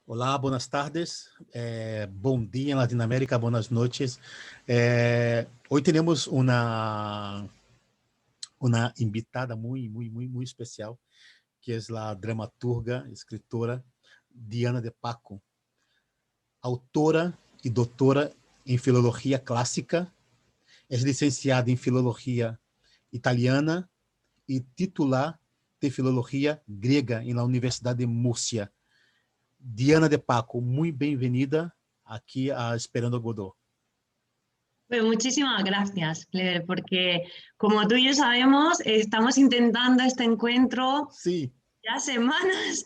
Olá, buenas tardes, bom dia em Latinoamérica, buenas noches. Hoy tenemos una invitada muy especial, que es la dramaturga, escritora Diana de Paco, autora e doutora em Filologia Clássica, é licenciada em Filologia Italiana e titular de Filologia Grega na Universidade de Múrcia. Diana de Paco, muy bienvenida aquí a Esperando Godot. Pues muchísimas gracias, Clever, porque como tú y yo sabemos, estamos intentando este encuentro Sí. ya semanas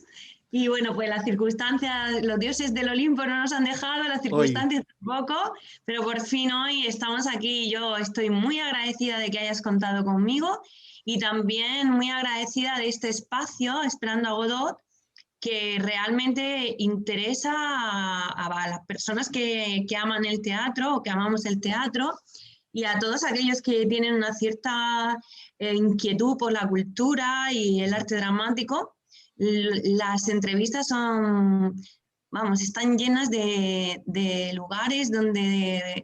y bueno, pues las circunstancias, los dioses del Olimpo no nos han dejado, las circunstancias tampoco, pero por fin hoy estamos aquí y yo estoy muy agradecida de que hayas contado conmigo y también muy agradecida de este espacio, Esperando a Godot, que realmente interesa a las personas que aman el teatro o que amamos el teatro y a todos aquellos que tienen una cierta inquietud por la cultura y el arte dramático. Las entrevistas son, vamos, están llenas de lugares donde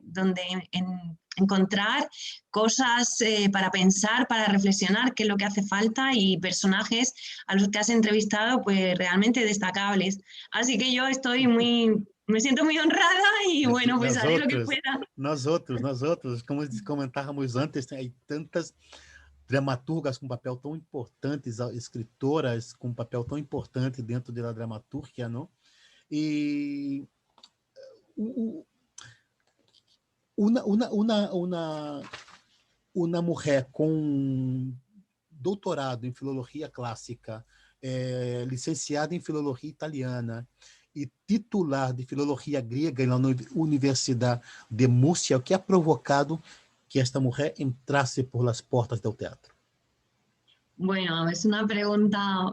encontrar cosas para pensar, para reflexionar, qué es lo que hace falta y personajes a los que has entrevistado pues realmente destacables. Así que yo estoy me siento muy honrada y bueno, pues haré lo que pueda. Nós outros, como comentávamos antes, tem tantas dramaturgas com papel tão importantes, escritoras com papel tão importante dentro da dramaturgia, não? E uma mulher com doutorado em filologia clássica, licenciada em filologia italiana e titular de filologia grega na Universidade de Múrcia, o que ha provocado que esta mulher entrasse por las portas del teatro? Bueno, es una pregunta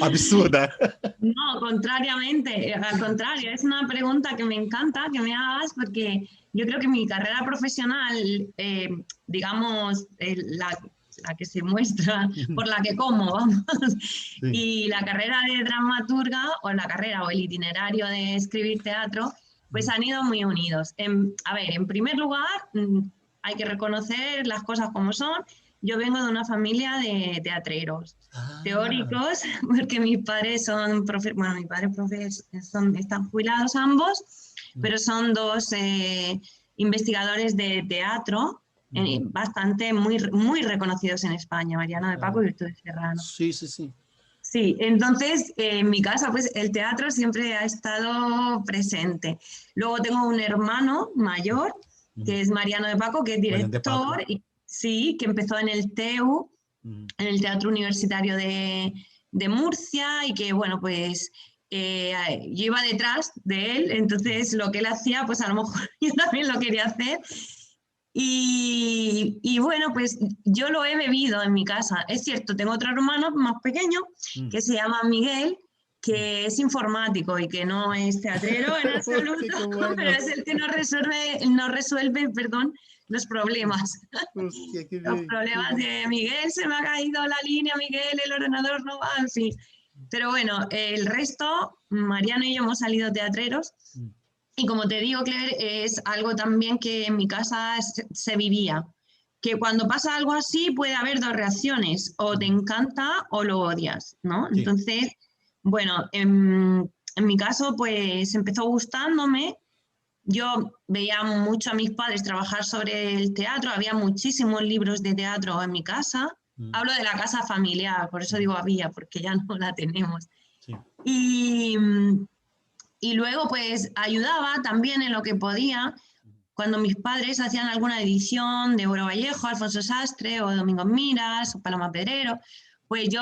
absurda. No, contrariamente, al contrario, es una pregunta que me encanta que me hagas porque yo creo que mi carrera profesional, digamos, la que se muestra, por la que como, vamos, sí. Y la carrera de dramaturga o la carrera o el itinerario de escribir teatro, pues han ido muy unidos. A ver, en primer lugar, hay que reconocer las cosas como son. Yo vengo de una familia de teatreros, teóricos, porque mis padres son están jubilados ambos, pero son dos investigadores de teatro bastante muy reconocidos en España, Mariano de Paco y Virtudes Serrano. Sí, sí, sí. Sí, entonces en mi casa pues el teatro siempre ha estado presente. Luego tengo un hermano mayor, que es Mariano de Paco, que es director, y sí, que empezó en el TEU, en el Teatro Universitario de Murcia, y que bueno, pues yo iba detrás de él, entonces lo que él hacía, pues a lo mejor yo también lo quería hacer. Y bueno, pues yo lo he bebido en mi casa. Es cierto, tengo otro hermano más pequeño que se llama Miguel, que es informático y que no es teatrero en absoluto, bueno. Pero es el que nos resuelve, los problemas. Hostia, los problemas de Miguel, se me ha caído la línea, Miguel, el ordenador no va, en fin. Pero bueno, el resto, Mariano y yo hemos salido teatreros. Y como te digo, Claire, es algo también que en mi casa se vivía. Que cuando pasa algo así puede haber dos reacciones, o te encanta o lo odias, ¿no? Sí. Entonces, bueno, en mi caso pues empezó gustándome. Yo veía mucho a mis padres trabajar sobre el teatro, había muchísimos libros de teatro en mi casa. Hablo de la casa familiar, por eso digo había, porque ya no la tenemos. Sí. Y luego pues ayudaba también en lo que podía. Cuando mis padres hacían alguna edición de Oro Vallejo, Alfonso Sastre o Domingo Miras o Paloma Pedrero, pues yo,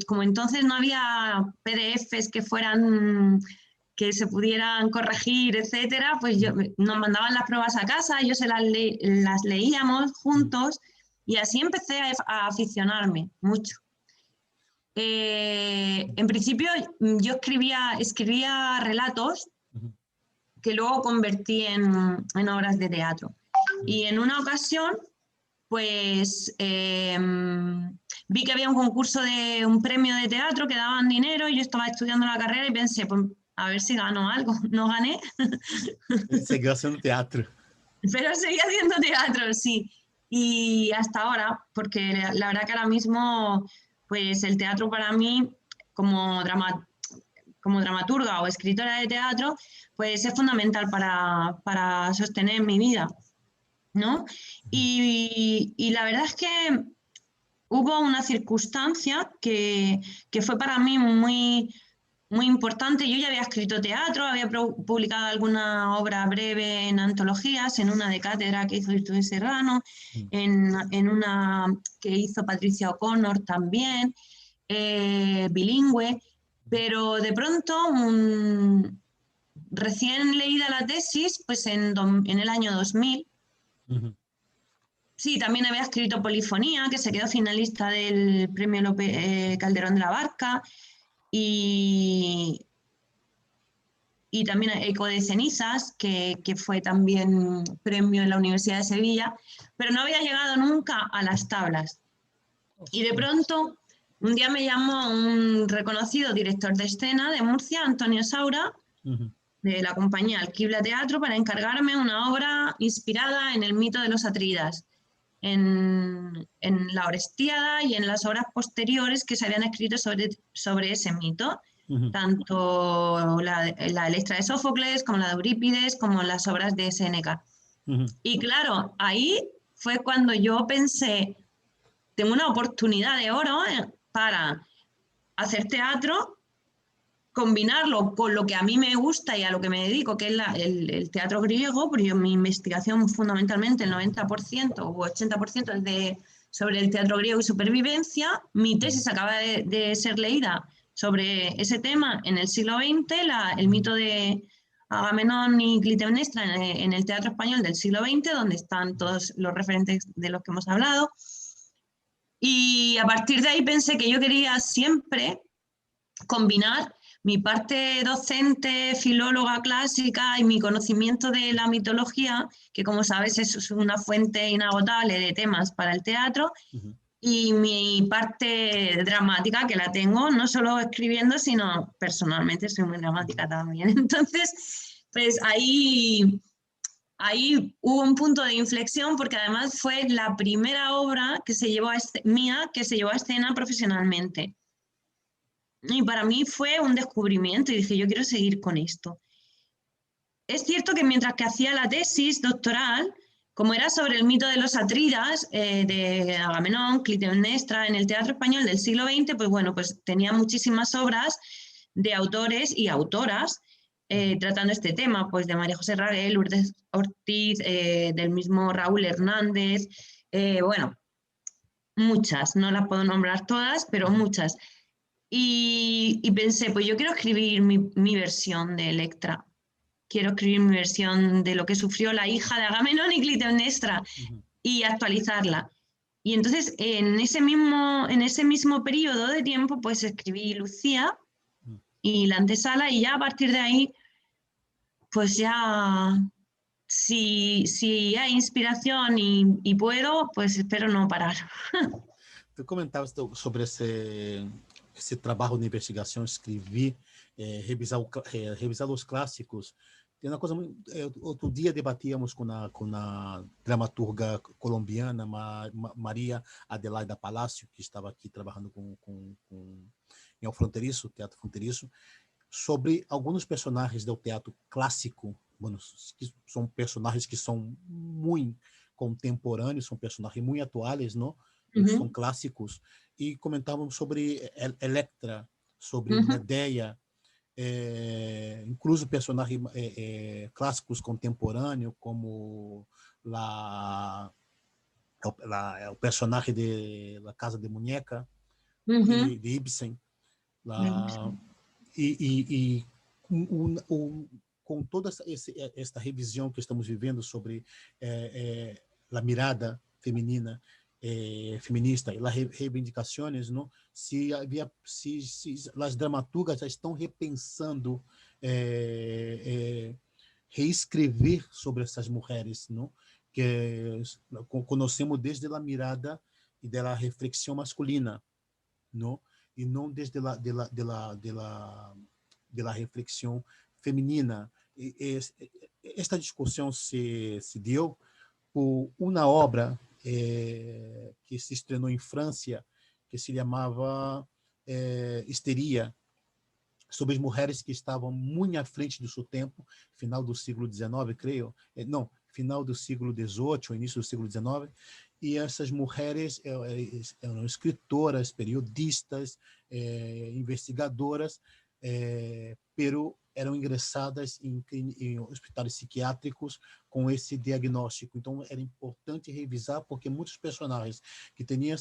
como entonces no había PDFs que se pudieran corregir, etcétera, pues nos mandaban las pruebas a casa, yo las leíamos juntos y así empecé a aficionarme mucho. En principio yo escribía relatos que luego convertí en obras de teatro. Y en una ocasión, pues vi que había un concurso de un premio de teatro que daban dinero, y yo estaba estudiando la carrera y pensé, pues a ver si gano algo. No gané, Seguiu haciendo teatro. pero seguí haciendo teatro, sí. Y hasta ahora, porque la verdad que ahora mismo, pues el teatro para mí, como, como dramaturga o escritora de teatro, pues es fundamental para sostener mi vida, ¿no? Y la verdad es que hubo una circunstancia que fue para mí muy importante. Yo ya había escrito teatro, había publicado alguna obra breve en antologías, en una de cátedra que hizo Virtudes Serrano, en una que hizo Patricia O'Connor también, bilingüe, pero de pronto, recién leída la tesis, pues en el año 2000, sí, también había escrito Polifonía, que se quedó finalista del Premio Calderón de la Barca, y, y también Eco de Cenizas, que fue también premio en la Universidad de Sevilla, pero no había llegado nunca a las tablas. Y de pronto, un día me llamó un reconocido director de escena de Murcia, Antonio Saura, de la compañía Alquibla Teatro, para encargarme una obra inspirada en el mito de los Atrídas, en la Orestiada y en las obras posteriores que se habían escrito sobre ese mito, tanto la Electra de Sófocles, como la de Eurípides, como las obras de Séneca. Y claro, ahí fue cuando yo pensé, tengo una oportunidad de oro para hacer teatro, combinarlo con lo que a mí me gusta y a lo que me dedico, que es el teatro griego, porque yo, mi investigación fundamentalmente el 90% o 80% es sobre el teatro griego y supervivencia. Mi tesis acaba de ser leída sobre ese tema en el siglo XX, el mito de Agamenón y Clitemnestra en el teatro español del siglo XX, donde están todos los referentes de los que hemos hablado. Y a partir de ahí pensé que yo quería siempre combinar mi parte docente, filóloga clásica y mi conocimiento de la mitología, que como sabes es una fuente inagotable de temas para el teatro, y mi parte dramática, que la tengo no solo escribiendo, sino personalmente soy muy dramática también. Entonces, pues ahí hubo un punto de inflexión, porque además fue la primera obra que se llevó mía que se llevó a escena profesionalmente. Y para mí fue un descubrimiento y dije, yo quiero seguir con esto. Es cierto que mientras que hacía la tesis doctoral, como era sobre el mito de los Atrídas, de Agamenón, Clitemnestra, en el teatro español del siglo XX, pues bueno, pues tenía muchísimas obras de autores y autoras tratando este tema, pues de María José Raguel, Lourdes Ortiz, del mismo Raúl Hernández, bueno, muchas, no las puedo nombrar todas, pero muchas. Y pensé, pues yo quiero escribir mi versión de Electra. Quiero escribir mi versión de lo que sufrió la hija de Agamenón y Clitemnestra y actualizarla. Y entonces, en ese mismo periodo de tiempo, pues escribí Lucía y la antesala, y ya a partir de ahí, pues ya, si hay inspiración y puedo, pues espero no parar. Tu comentabas sobre esse trabalho de investigação, escrever, revisar os clássicos. Tem uma coisa muito, outro dia debatíamos com a dramaturga colombiana Maria Adelaida Palacio, que estava aqui trabalhando em El Fronteiriço, Teatro Fronteiriço, sobre alguns personagens do teatro clássico, que são personagens que são muito contemporâneos, são personagens muito atuais, não? São clássicos, e comentávamos sobre Electra, sobre Medea, incluso personagens clássicos contemporâneos, como o personagem de La Casa de Muñeca, de Ibsen. Com toda esta revisão que estamos vivendo sobre a mirada feminina, feminista e as reivindicações, não? Se as dramaturgas já estão repensando reescrever sobre essas mulheres, não? Que conhecemos desde a mirada e da reflexão masculina, não? E não desde de la reflexión femenina. Esta discusión se dio por una obra que se estrenó en Francia, que se llamava Histeria, sobre as mulheres que estavam muito à frente do seu tempo, final do século XIX, creio. Não, final do século XVIII, início do século XIX. E essas mulheres eram escritoras, periodistas, investigadoras, pero eram ingressadas em hospitais psiquiátricos com esse diagnóstico. Então, era importante revisar, porque muitos personagens que tinham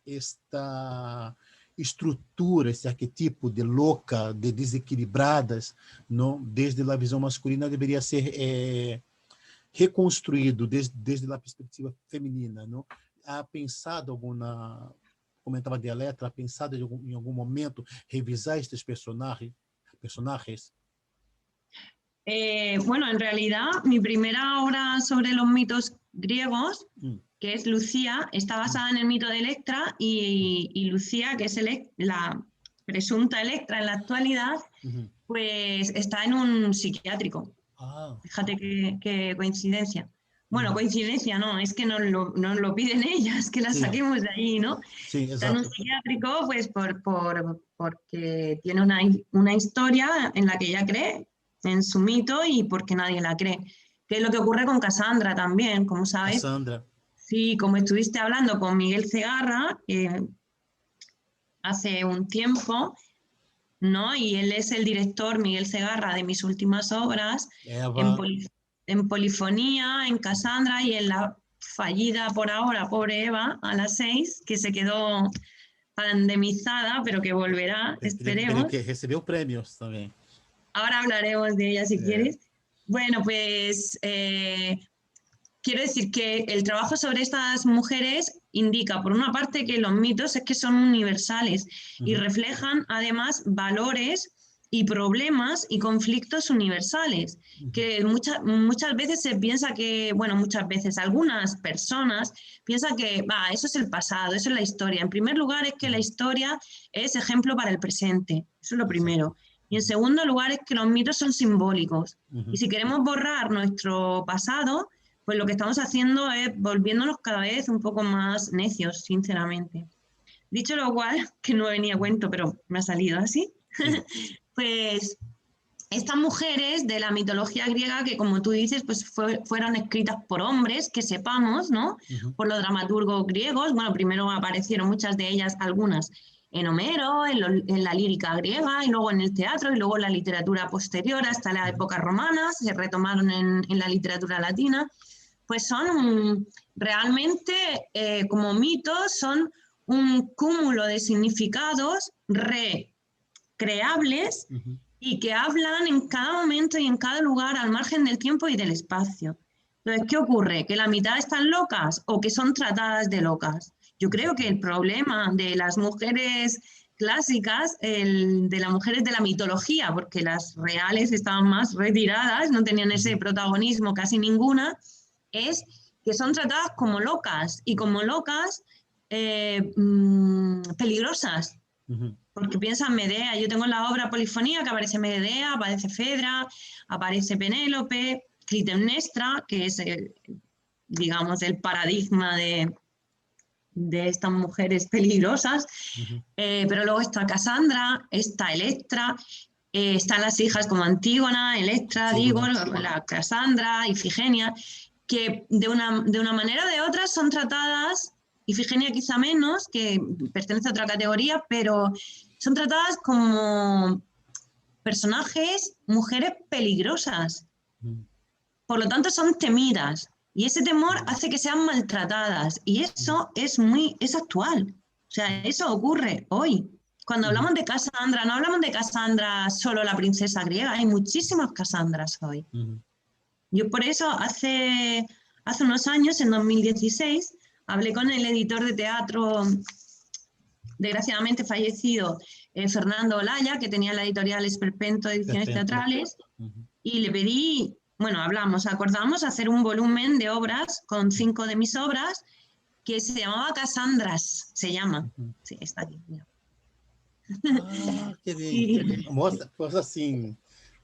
esta estrutura, esse arquetipo de louca, de desequilibradas, não? Desde a visão masculina, deveria ser reconstruído desde a perspectiva feminina. Não? Há pensado alguma, comentava de Elettra, há pensado em algum momento revisar estes personajes? Bueno, en realidad mi primera obra sobre los mitos griegos, que es Lucía, está basada en el mito de Electra y Lucía, que es la presunta Electra en la actualidad, pues está en un psiquiátrico. Fíjate qué coincidencia. Bueno, coincidencia no, es que nos lo piden ellas, que la saquemos de allí, ¿no? Sí, está en un psiquiátrico pues porque tiene una historia en la que ella cree, en su mito, y porque nadie la cree. Que es lo que ocurre con Cassandra también, como sabes. Cassandra. Sí, como estuviste hablando con Miguel Segarra hace un tiempo, ¿no? Y él es el director, Miguel Segarra, de mis últimas obras, en Polifonía, en Cassandra y en la fallida por ahora, pobre Eva, a las 6, que se quedó pandemizada, pero que volverá, esperemos. Pero que recibió premios también. Ahora hablaremos de ella si quieres. Bueno, pues quiero decir que el trabajo sobre estas mujeres indica, por una parte, que los mitos es que son universales y reflejan además valores y problemas y conflictos universales, que muchas veces se piensa que, bueno, muchas veces, algunas personas piensan que eso es el pasado, eso es la historia. En primer lugar es que la historia es ejemplo para el presente, eso es lo primero. Y en segundo lugar es que los mitos son simbólicos. Y si queremos borrar nuestro pasado, pues lo que estamos haciendo es volviéndonos cada vez un poco más necios, sinceramente. Dicho lo cual, que no venía a cuento, pero me ha salido así, pues estas mujeres de la mitología griega que, como tú dices, pues fueron escritas por hombres, que sepamos, ¿no? Por los dramaturgos griegos. Bueno, primero aparecieron muchas de ellas, algunas, en Homero, en la lírica griega, y luego en el teatro, y luego en la literatura posterior, hasta la época romana, se retomaron en la literatura latina. Pues son realmente, como mitos, son un cúmulo de significados recreables y que hablan en cada momento y en cada lugar al margen del tiempo y del espacio. Entonces, ¿qué ocurre? ¿Que la mitad están locas o que son tratadas de locas? Yo creo que el problema de las mujeres clásicas, de las mujeres de la mitología, porque las reales estaban más retiradas, no tenían ese protagonismo casi ninguna, es que son tratadas como locas y como locas peligrosas. Porque piensa en Medea. Yo tengo en la obra Polifonía que aparece Medea, aparece Fedra, aparece Penélope, Clitemnestra, que es, digamos, el paradigma de estas mujeres peligrosas. Pero luego está Cassandra, está Electra, están las hijas como Antígona, Electra, digo, la Cassandra, Ifigenia, que de una manera o de otra son tratadas, Ifigenia quizá menos, que pertenece a otra categoría, pero son tratadas como personajes, mujeres peligrosas. Por lo tanto, son temidas. Y ese temor hace que sean maltratadas. Y eso es actual. O sea, eso ocurre hoy. Cuando hablamos de Cassandra, no hablamos de Cassandra solo la princesa griega, hay muchísimas Cassandras hoy. Yo por eso hace unos años, en 2016, hablé con el editor de teatro, desgraciadamente fallecido, Fernando Olaya, que tenía la editorial Esperpento Ediciones Teatrales, y le pedí, bueno, acordamos hacer un volumen de obras con 5 de mis obras, que se llamaba Cassandras, se llama. Sí, está aquí, mira. Ah, qué bien, qué Y bien. Mostra, pues así,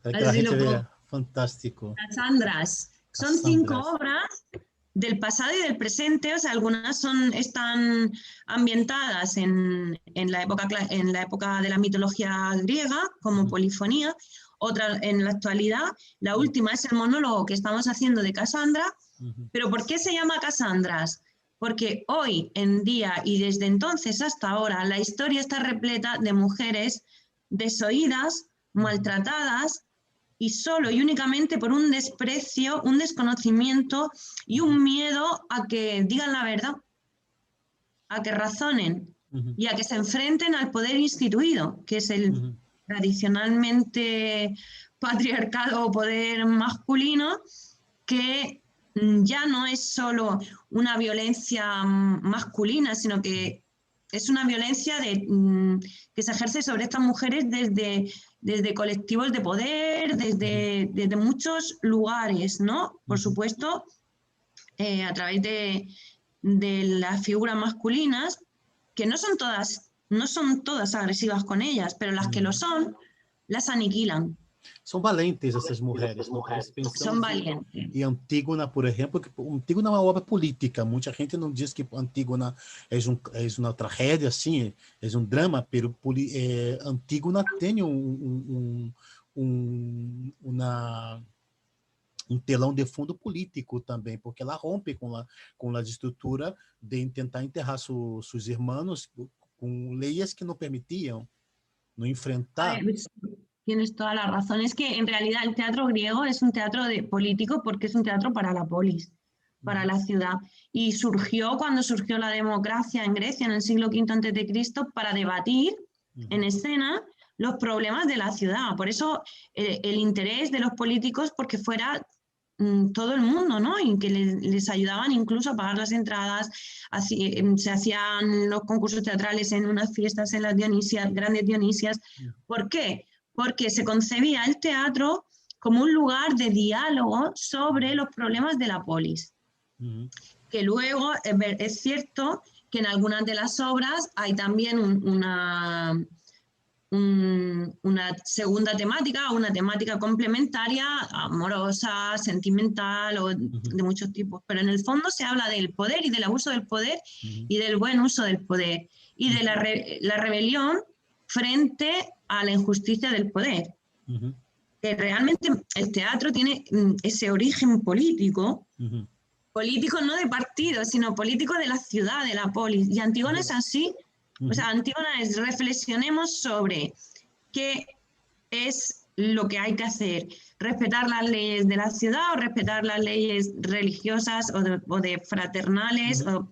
para que la así gente lo pongo. vea. Fantástico. Casandras. Son 5 Cassandras. obras del pasado y del presente, o sea, algunas están ambientadas en la época de la mitología griega, como Ujú, polifonía, otras en la actualidad. La ujú, última es el monólogo que estamos haciendo de Casandra. ujú, ¿Pero por qué se llama Casandras? Porque hoy en día y desde entonces hasta ahora la historia está repleta de mujeres desoídas, ujú, maltratadas y solo y únicamente por un desprecio, un desconocimiento y ujú, un miedo a que digan la verdad, a que razonen ujú, y a que se enfrenten al poder instituido, que es el ujú, tradicionalmente patriarcado o poder masculino, que ya no es solo una violencia masculina, sino ujú, que es una violencia que se ejerce sobre estas mujeres desde colectivos de poder, ujú, desde muchos lugares, ¿no? Por ujú, supuesto, a través de las figuras masculinas, que no son todas agresivas con ellas, pero las que lo ujú. son, las aniquilan. São valentes essas mulheres, não? Nós Son pensamos valientes. em Antígona, por exemplo, que Antígona é uma obra política. Muita gente não diz que Antígona é uma tragédia, sim, é um drama, pero Antígona tem uma telão de fundo político também, porque ela rompe com a estrutura de tentar enterrar seus irmãos com leis que não permitiam, não A enfrentar. ver, tienes toda la razón. Es que en realidad el teatro griego es un teatro político porque es un teatro para la polis, para Uhum, la ciudad. Y surgió cuando surgió la democracia en Grecia en el siglo V a.C. para debatir en uhum, escena los problemas de la ciudad. Por eso el interés de los políticos porque fuera todo el mundo, ¿no? Y que les ayudaban incluso a pagar las entradas. Así, se hacían los concursos teatrales en unas fiestas en las Dionisias, grandes Dionisias. ¿Por qué? Porque se concebía el teatro como un lugar de diálogo sobre los problemas de la polis. uhum, Que luego es cierto que en algunas de las obras hay también una segunda temática, una temática complementaria, amorosa, sentimental o uhum, de muchos tipos. Pero en el fondo se habla del poder y del abuso del poder uhum. y del buen uso del poder y de Uhum, la rebelión frente a la injusticia del poder. uhum, Que realmente el teatro tiene ese origen político, uhum, político no de partido, sino político de la ciudad, de la polis. Y Antígona es uhum, así. O uhum, sea, Antígona es reflexionemos sobre qué es lo que hay que hacer, respetar las leyes de la ciudad o respetar las leyes religiosas o de fraternales. uhum,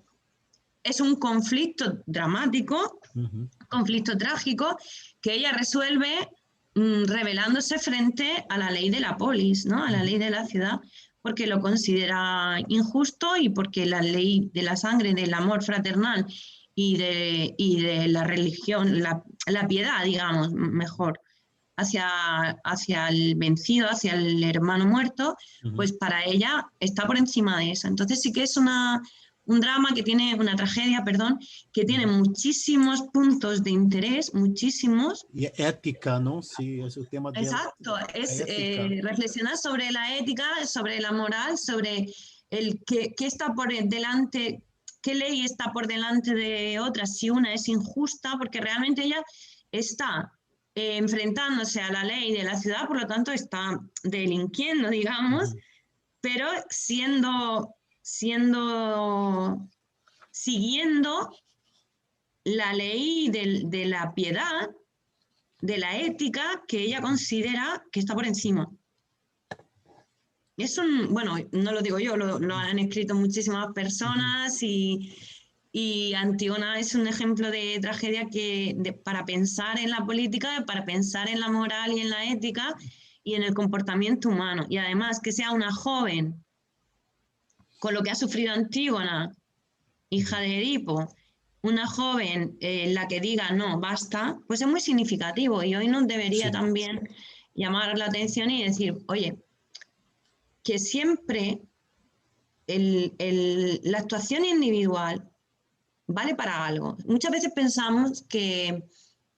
Es un conflicto dramático, uhum, conflicto trágico, que ella resuelve rebelándose frente a la ley de la polis, ¿no? A la uhum, ley de la ciudad, porque lo considera injusto y porque la ley de la sangre, del amor fraternal y de la religión, la piedad, digamos, mejor, hacia el vencido, hacia el hermano muerto, uhum. pues para ella está por encima de eso. Entonces sí que es un drama que tiene, una tragedia, perdón, que tiene Uhum. muchísimos puntos de interés, muchísimos. E ética, não? Se o tema dela Exacto, é es ética. reflexionar sobre la ética, sobre la moral, sobre qué está por delante, qué ley está por delante de otras, si una es injusta, porque realmente ella está enfrentándose a la ley de la ciudad, por lo tanto está delinquiendo, digamos, Uhum, pero siguiendo la ley de la piedad, de la ética que ella considera que está por encima. Bueno, no lo digo yo, lo han escrito muchísimas uhum, personas y Antígona es un ejemplo de tragedia para pensar en la política, para pensar en la moral y en la ética y en el comportamiento humano. Y además que sea una joven con lo que ha sufrido Antígona, hija uhum, de Edipo, una joven la que diga no, basta, pues es muy significativo y hoy nos debería sim. también llamar la atención y decir, oye, que siempre la actuación individual vale para algo. Muchas veces pensamos que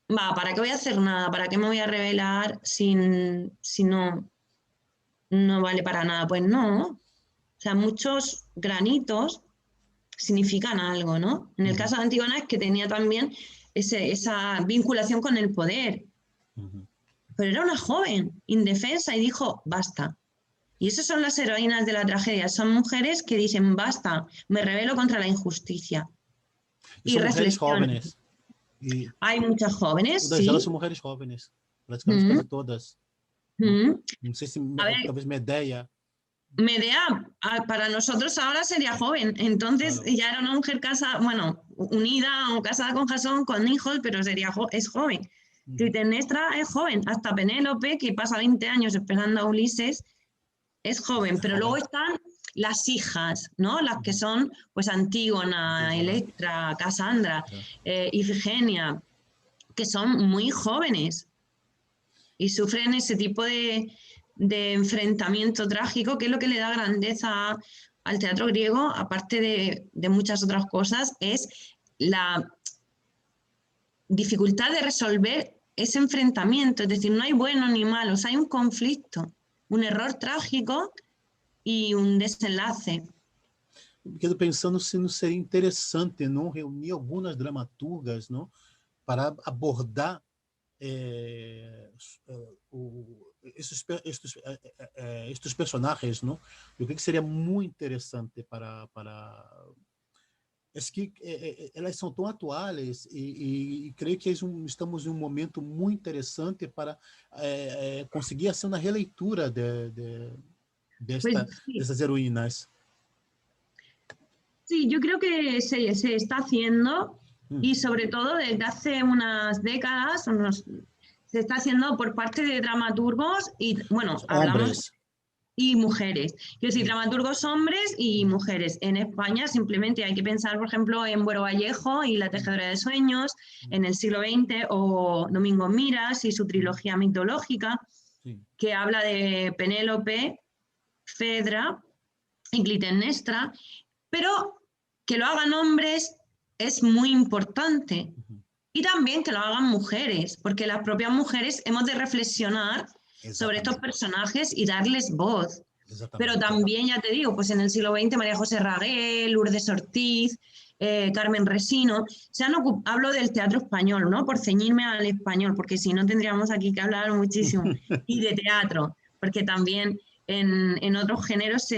¿para qué voy a hacer nada? ¿Para qué me voy a revelar si no vale para nada? Pues no. O sea, muchos granitos significan algo, ¿no? En el caso de Antígona es que tenía también esa vinculación con el poder. Pero era una joven, indefensa, y dijo, basta. Y esas son las heroínas de la tragedia. Son mujeres que dicen, basta, me rebelo contra la injusticia. Y son mujeres jóvenes. Hay muchas jóvenes, todas sí. elas son mujeres jóvenes, prácticamente casi todas. No sé si, talvez Medea. Medea, para nosotros ahora sería joven, entonces claro. Ya era una mujer casada, bueno, unida o casada con Jasón, con hijos, pero es joven. Clitemnestra es joven, hasta Penélope, que pasa 20 años esperando a Ulises, es joven, pero luego están las hijas, ¿no? Las que son, pues, Antígona, Electra, Casandra, Ifigenia, que son muy jóvenes y sufren ese tipo de enfrentamiento trágico, que es lo que le da grandeza al teatro griego, aparte de muchas otras cosas, es la dificultad de resolver ese enfrentamiento. Es decir, no hay buenos ni malos, hay un conflicto, un error trágico y un desenlace. Quedo pensando se não seria interessante não reunir algumas dramaturgas, não, para abordar estes personagens, não? Eu creio que seria muito interessante para es que elas são tão atuais e creio que estamos em um momento muito interessante para conseguir hacer uma releitura dessas heroínas. Sí, yo creo que se está haciendo y sobre todo desde hace unas décadas se está haciendo por parte de dramaturgos y, bueno, hablamos y mujeres. Quiero decir, dramaturgos hombres y mujeres. En España simplemente hay que pensar, por ejemplo, en Buero Vallejo y La tejedora de sueños, en el siglo XX, o Domingo Miras y su trilogía mitológica, que habla de Penélope, Fedra y Clitemnestra, pero que lo hagan hombres es muy importante. Y también que lo hagan mujeres, porque las propias mujeres hemos de reflexionar sobre estos personajes y darles voz. Pero también, ya te digo, pues en el siglo XX María José Raguel, Lourdes Ortiz, Carmen Resino, hablo del teatro español, ¿no? Por ceñirme al español, porque si no tendríamos aquí que hablar muchísimo. Y de teatro, porque también en otros géneros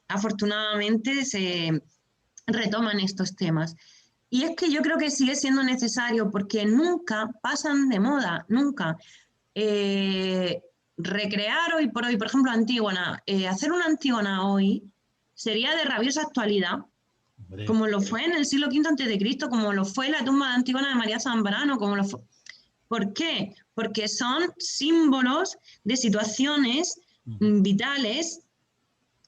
afortunadamente se retoman estos temas. Y es que yo creo que sigue siendo necesario porque nunca pasan de moda, nunca. Recrear hoy, por ejemplo, Antígona, hacer una Antígona hoy sería de rabiosa actualidad, como lo fue en el siglo V a.C., como lo fue la tumba de Antígona de María Zambrano, como lo fue. ¿Por qué? Porque son símbolos de situaciones vitales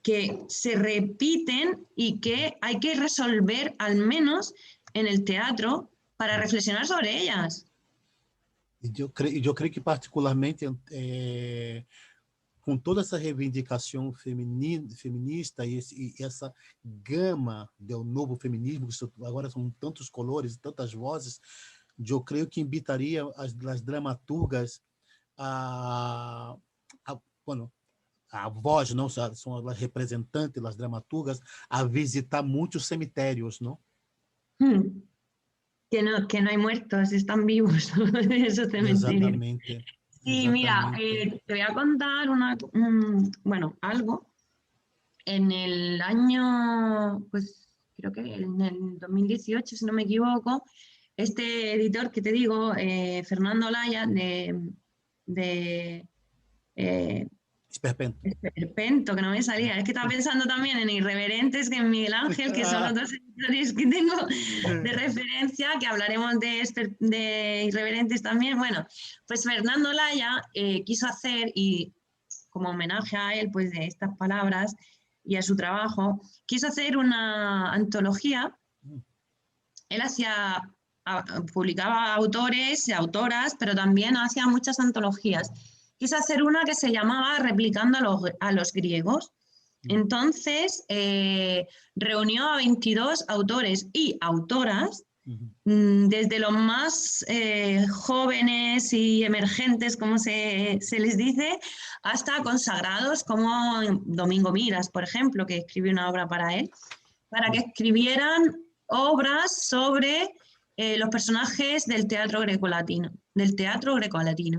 que se repiten y que hay que resolver al menos en el teatro para reflexionar sobre ellas. Eu creio que particularmente com toda essa reivindicação feminista e essa gama do novo feminismo, que agora são tantos colores e tantas vozes, eu creio que invitaria as dramaturgas a voz, não são as representantes, as dramaturgas, a visitar muitos cemitérios, não? Que no hay muertos, están vivos esos cementerios. Exactamente. Sí, mira, te voy a contar algo. En el año, pues creo que en el 2018, si no me equivoco, este editor que te digo, Fernando Olaya, de Esperpento, que no me salía. Es que estaba pensando también en Irreverentes, que en Miguel Ángel, que son los dos editores que tengo de referencia, que hablaremos de Irreverentes también. Bueno, pues Fernando Olaya quiso hacer, y como homenaje a él, pues de estas palabras y a su trabajo, quiso hacer una antología. Él publicaba autores y autoras, pero también hacía muchas antologías. Quiso hacer una que se llamaba Replicando a los griegos. Entonces, reunió a 22 autores y autoras desde los más jóvenes y emergentes, como se les dice, hasta consagrados como Domingo Miras, por ejemplo, que escribió una obra para él, para que escribieran obras sobre los personajes del teatro grecolatino,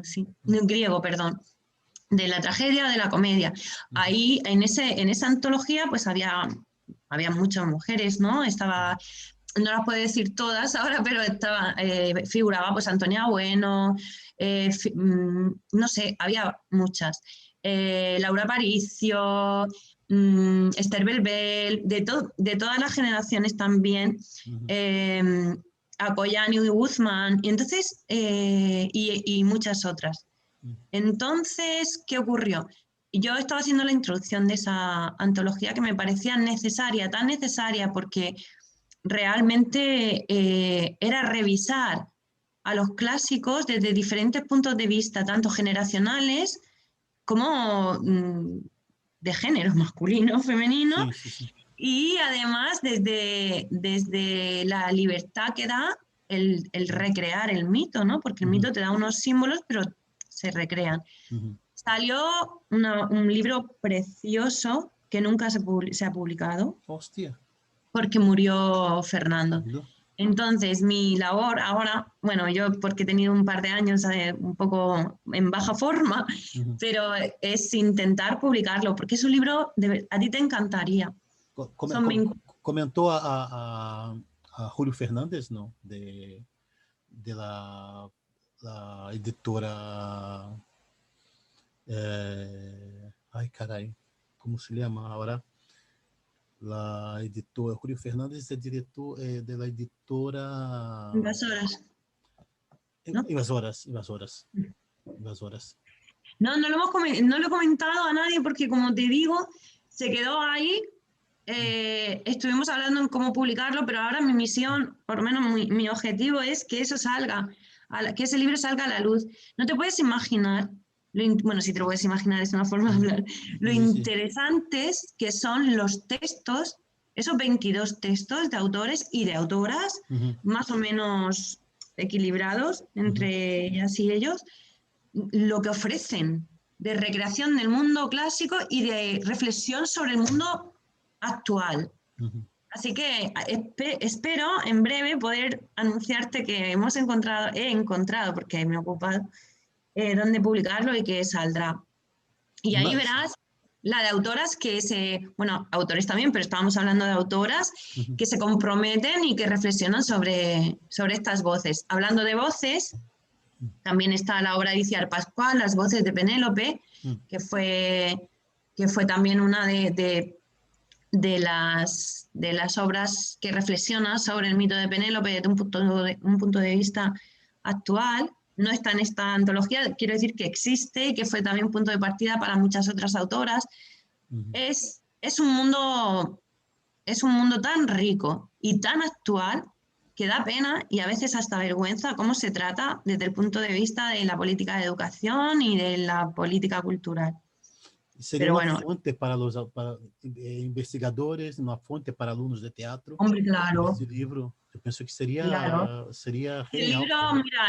sí, griego, perdón, de la tragedia o de la comedia. Ahí, en esa antología, pues había muchas mujeres, ¿no? No las puedo decir todas ahora, pero figuraba pues Antonia Bueno, no sé, había muchas. Laura Aparicio, Esther Belbel, de todas las generaciones también, Acoyani y Guzmán, y entonces, y muchas otras. Entonces, ¿qué ocurrió? Yo estaba haciendo la introducción de esa antología que me parecía necesaria, tan necesaria, porque realmente era revisar a los clásicos desde diferentes puntos de vista, tanto generacionales como de género, masculino, femenino, Sí, sí, sí. y además desde la libertad que da el recrear el mito, ¿no? Porque el mito te da unos símbolos, pero se recrean. Salió un libro precioso que nunca se ha publicado. Hostia. Porque murió Fernando. ¿No? Entonces, mi labor ahora, bueno, yo porque he tenido un par de años un poco en baja forma, pero es intentar publicarlo, porque es un libro, a ti te encantaría. Comentó a Julio Fernández, ¿no? De la editora... ay, caray, ¿cómo se llama ahora? La editora, Julio Fernández es el director de la editora... Invasoras, ¿no? Invasoras. No lo he comentado a nadie porque, como te digo, se quedó ahí. Estuvimos hablando en cómo publicarlo, pero ahora mi misión, por lo menos mi objetivo es que eso salga, que ese libro salga a la luz. No te puedes imaginar, bueno, si te lo puedes imaginar es una forma de hablar, lo interesantes que son los textos, esos 22 textos de autores y de autoras, más o menos equilibrados entre ellas y ellos, lo que ofrecen de recreación del mundo clásico y de reflexión sobre el mundo actual. Así que espero en breve poder anunciarte que he encontrado, porque me he ocupado, dónde publicarlo y que saldrá. Y ahí verás la de autoras bueno, autores también, pero estábamos hablando de autoras que se comprometen y que reflexionan sobre estas voces. Hablando de voces, también está la obra de Iciar Pascual, Las voces de Penélope, que fue también una de las obras que reflexiona sobre el mito de Penélope desde un punto de vista actual. No está en esta antología, quiero decir que existe y que fue también un punto de partida para muchas otras autoras. Es un mundo tan rico y tan actual que da pena y a veces hasta vergüenza cómo se trata desde el punto de vista de la política de educación y de la política cultural. Sería una fuente para los investigadores, una fuente para alumnos de teatro. Hombre, claro. Este libro, yo pienso que sería genial.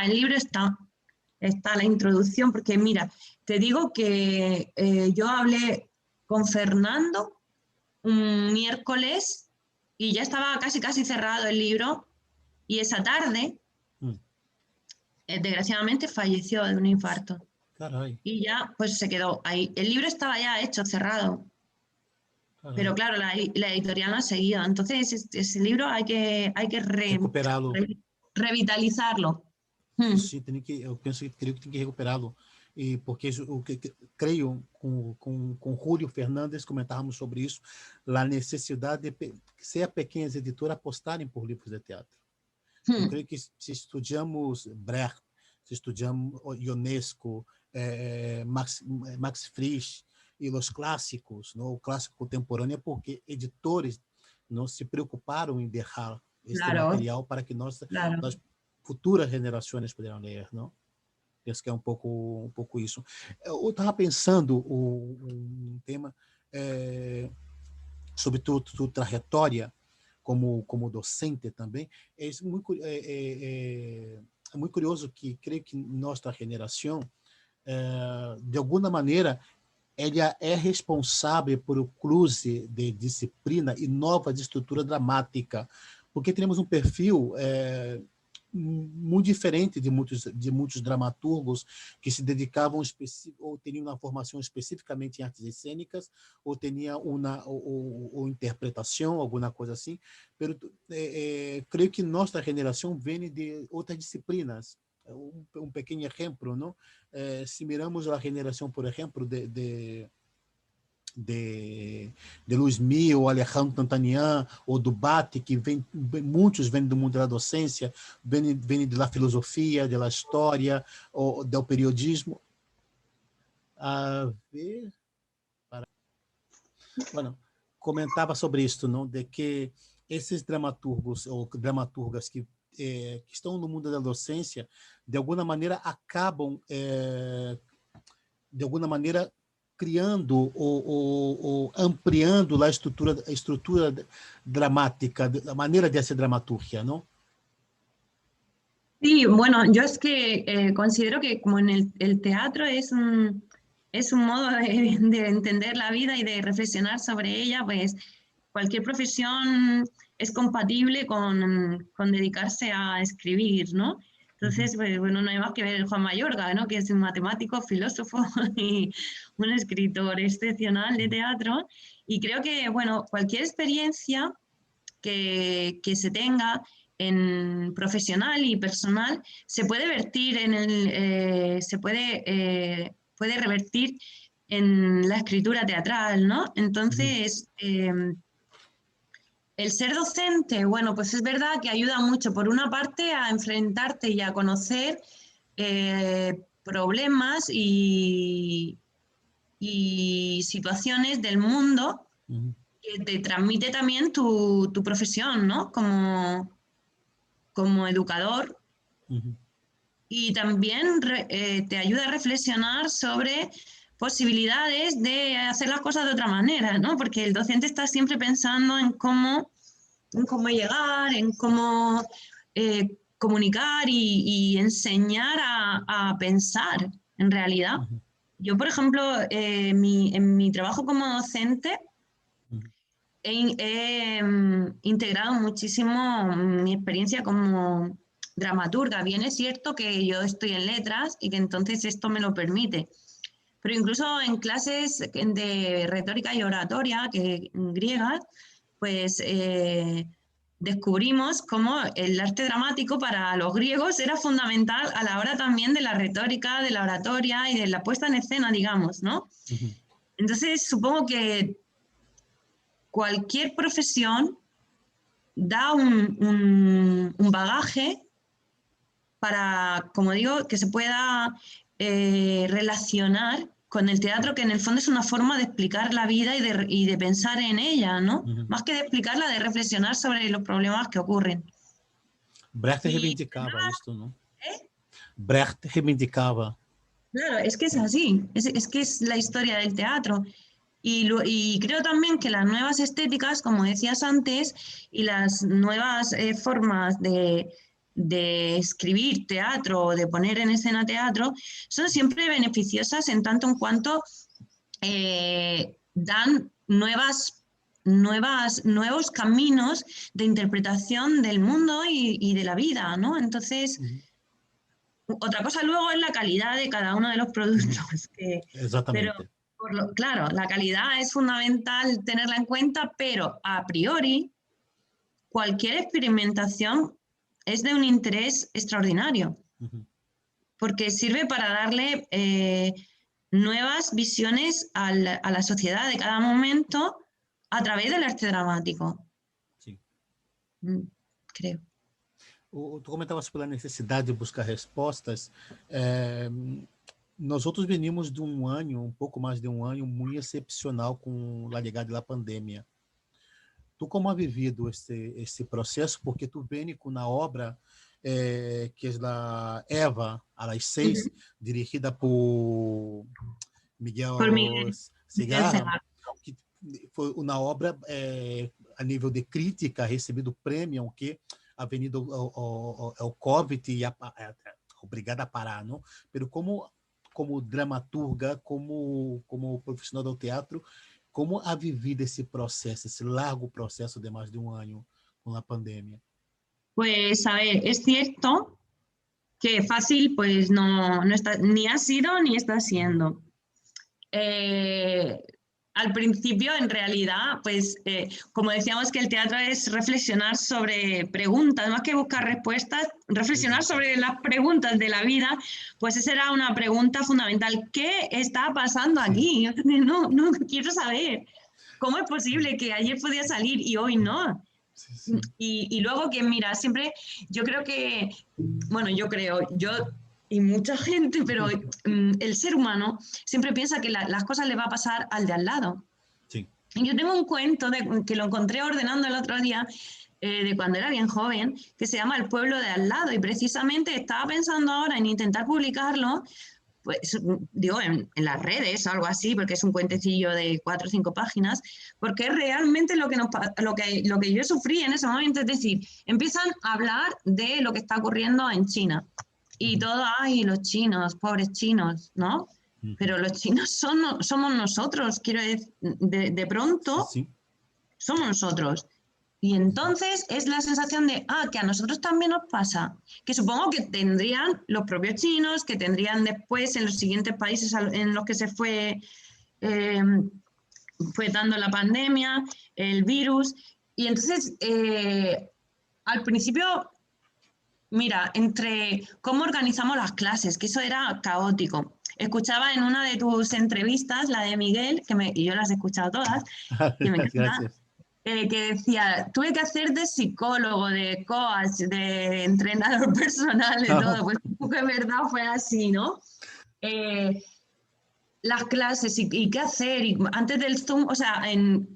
El libro está la introducción, porque mira, te digo que yo hablé con Fernando un miércoles y ya estaba casi cerrado el libro, y esa tarde, desgraciadamente, falleció de un infarto. Caray. Y ya pues se quedó ahí. El libro estaba ya hecho, cerrado. Caray. Pero claro, la editorial no ha seguido. Entonces, ese libro hay que recuperarlo. Revitalizarlo. Sí, eu penso que creio que tem que recuperá-lo. E porque o que creio com Julio Fernandes comentávamos sobre isso, a necessidade de ser pequenas editoras apostarem por livros de teatro. Eu creio que se estudamos Brecht, se estudamos Ionesco, Max Frisch e os clássicos, o clássico contemporâneo, é porque editores não se preocuparam em deixar este material para que nós futuras gerações poderão ler, não? Penso que é um pouco isso. Eu estava pensando um tema sobre tua trajetória como docente também, é muito curioso que creio que nossa geração, de alguma maneira, ela é responsável por o cruze de disciplina e nova de estrutura dramática, porque temos um perfil muito diferente de muitos dramaturgos que se dedicavam ou teriam uma formação especificamente em artes cênicas ou tinham ou interpretação, alguma coisa assim. Pero creio que nossa geração vem de outras disciplinas. Pequeno exemplo, não? Se miramos a geração, por exemplo, de Luiz Mil, Alejandro Tantanian, ou do Bate, que muitos vêm do mundo da docência, vêm da filosofia, da história, ou do periodismo. A ver, bueno, comentava sobre isso, não? De que esses dramaturgos ou dramaturgas que estão no mundo da docência, de alguma maneira acabam, de alguma maneira, criando ou ampliando a estrutura dramática, a maneira de hacer dramaturgia, ¿no? Sí, bueno, yo es que considero que como en el teatro es un modo de entender la vida y de reflexionar sobre ella, pues cualquier profesión es compatible con dedicarse a escribir, ¿no? Entonces, pues, bueno, no hay más que ver Juan Mayorga, ¿no? Que es un matemático, filósofo y un escritor excepcional de teatro. Y creo que, bueno, cualquier experiencia que se tenga en profesional y personal se puede vertir puede revertir en la escritura teatral, ¿no? Entonces, el ser docente, bueno, pues es verdad que ayuda mucho, por una parte, a enfrentarte y a conocer problemas y situaciones del mundo que te transmite también tu profesión, ¿no? Como educador. Y también te ayuda a reflexionar sobre posibilidades de hacer las cosas de otra manera, ¿no? Porque el docente está siempre pensando en cómo llegar, en cómo comunicar y enseñar a pensar, en realidad. Yo, por ejemplo, en mi trabajo como docente, he integrado muchísimo mi experiencia como dramaturga. Bien es cierto que yo estoy en letras y que entonces esto me lo permite. Pero incluso en clases de retórica y oratoria griegas, pues descubrimos cómo el arte dramático para los griegos era fundamental a la hora también de la retórica, de la oratoria y de la puesta en escena, digamos, ¿no? Entonces, supongo que cualquier profesión da un bagaje para, como digo, que se pueda relacionar con el teatro, que en el fondo es una forma de explicar la vida y de pensar en ella, ¿no? Más que de explicarla, de reflexionar sobre los problemas que ocurren. Brecht reivindicava esto, ¿no? Brecht reivindicava. Claro, es que es así, es que es la historia del teatro. Y creo también que las nuevas estéticas, como decías antes, y las nuevas formas de escribir teatro o de poner en escena teatro, son siempre beneficiosas en tanto en cuanto dan nuevos caminos de interpretación del mundo y de la vida, ¿no? Entonces, otra cosa luego es la calidad de cada uno de los productos. Exactamente. Pero, claro, la calidad es fundamental tenerla en cuenta, pero a priori cualquier experimentación es de un interés extraordinario, porque sirve para darle nuevas visiones a la sociedad de cada momento a través del arte dramático. Sí. Creo. Tu comentabas sobre a necessidade de buscar respostas. Nós outros venimos de um ano, pouco mais de um ano, muito excepcional com a chegada da pandemia. Tu como ha vivido esse processo? Porque tu vem com a obra que é da Eva, a las 6, dirigida por Miguel Segarra, que foi uma obra a nível de crítica, recebido prêmio, o que ha venido o COVID e obrigada a parar, não? Pero como dramaturga, como profissional do teatro, como ha vivido esse processo, esse largo processo de mais de um ano com a pandemia? Pues a ver, es cierto que fácil pues no está, ni ha sido ni está siendo. Al principio, en realidad, pues como decíamos que el teatro es reflexionar sobre preguntas, más que buscar respuestas, reflexionar sobre las preguntas de la vida, pues esa era una pregunta fundamental. ¿Qué está pasando aquí? No quiero saber. ¿Cómo es posible que ayer podía salir y hoy no? Sí, sí. Y luego que, mira, siempre, yo creo que, bueno, yo y mucha gente, pero el ser humano siempre piensa que las cosas le va a pasar al de al lado. Sí. Y yo tengo un cuento que lo encontré ordenando el otro día, de cuando era bien joven, que se llama El pueblo de al lado, y precisamente estaba pensando ahora en intentar publicarlo, pues digo, en las redes o algo así, porque es un cuentecillo de 4 o 5 páginas, porque es realmente lo que yo sufrí en ese momento. Es decir, empiezan a hablar de lo que está ocurriendo en China. Y todo, ay, los chinos, pobres chinos, ¿no? Pero los chinos somos nosotros, quiero decir, de pronto Sí, sí. somos nosotros. Y entonces es la sensación de, que a nosotros también nos pasa, que supongo que tendrían los propios chinos, que tendrían después en los siguientes países en los que se fue dando la pandemia, el virus. Y entonces, al principio, mira, entre cómo organizamos las clases, que eso era caótico. Escuchaba en una de tus entrevistas, la de Miguel, y yo las he escuchado todas, que me encanta. Gracias. Que decía, tuve que hacer de psicólogo, de coach, de entrenador personal, de todo, pues un poco de verdad fue así, ¿no? Las clases y qué hacer, y antes del Zoom, o sea,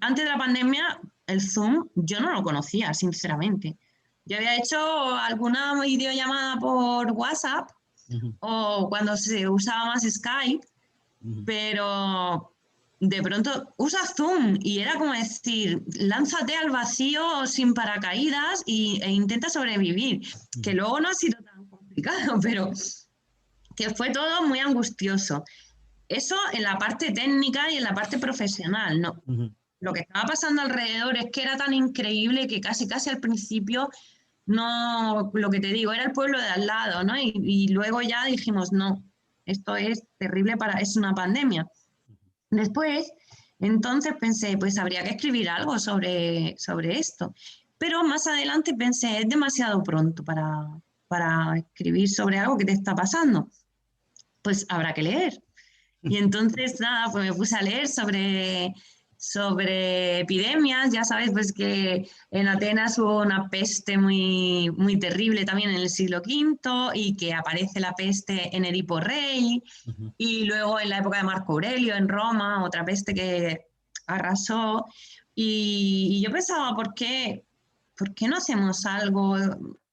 antes de la pandemia, el Zoom yo no lo conocía, sinceramente. Yo había hecho alguna videollamada por WhatsApp o cuando se usaba más Skype, pero de pronto usas Zoom y era como decir, lánzate al vacío sin paracaídas e intenta sobrevivir, que luego no ha sido tan complicado, pero que fue todo muy angustioso. Eso en la parte técnica y en la parte profesional, ¿no? Lo que estaba pasando alrededor es que era tan increíble que casi al principio no, lo que te digo, era el pueblo de al lado, ¿no? Y luego ya dijimos, no, esto es terrible, es una pandemia. Después, entonces pensé, pues habría que escribir algo sobre esto. Pero más adelante pensé, es demasiado pronto para escribir sobre algo que te está pasando. Pues habrá que leer. Y entonces, nada, pues me puse a leer sobre epidemias. Ya sabes, pues que en Atenas hubo una peste muy, muy terrible también en el siglo V y que aparece la peste en Edipo Rey. Y luego en la época de Marco Aurelio en Roma, otra peste que arrasó. Y yo pensaba, ¿por qué no hacemos algo,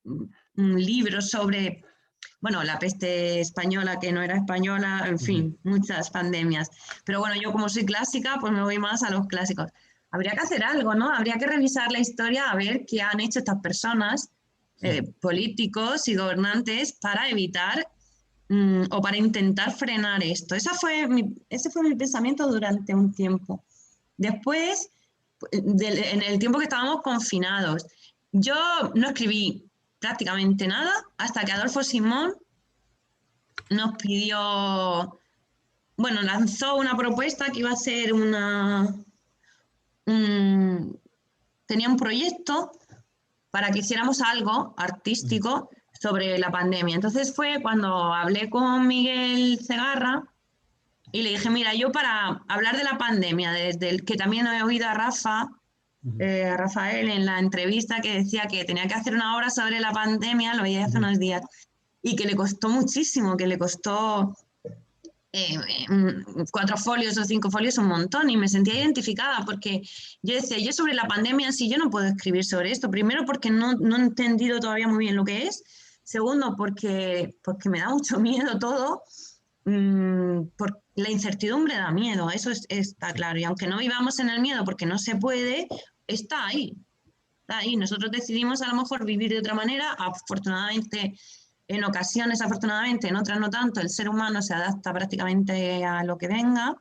un libro sobre, bueno, la peste española que no era española, en fin, muchas pandemias? Pero bueno, yo como soy clásica, pues me voy más a los clásicos. Habría que hacer algo, ¿no? Habría que revisar la historia a ver qué han hecho estas personas, políticos y gobernantes, para evitar o para intentar frenar esto. Ese fue mi pensamiento durante un tiempo. Después, en el tiempo que estábamos confinados, yo no escribí prácticamente nada hasta que Adolfo Simón nos pidió, bueno, lanzó una propuesta que iba a ser tenía un proyecto para que hiciéramos algo artístico sobre la pandemia. Entonces fue cuando hablé con Miguel Segarra y le dije, mira, yo para hablar de la pandemia, desde el que también he oído a Rafael en la entrevista que decía que tenía que hacer una obra sobre la pandemia, lo oí hace unos días, y que le costó muchísimo, que le costó 4 folios o 5 folios, un montón, y me sentía identificada porque yo decía, yo sobre la pandemia sí, yo no puedo escribir sobre esto, primero porque no he entendido todavía muy bien lo que es, segundo porque me da mucho miedo todo, por la incertidumbre da miedo, eso está claro, y aunque no vivamos en el miedo porque no se puede, está ahí. Está ahí. Nosotros decidimos a lo mejor vivir de otra manera. Afortunadamente, en ocasiones, afortunadamente, en otras no tanto, el ser humano se adapta prácticamente a lo que venga.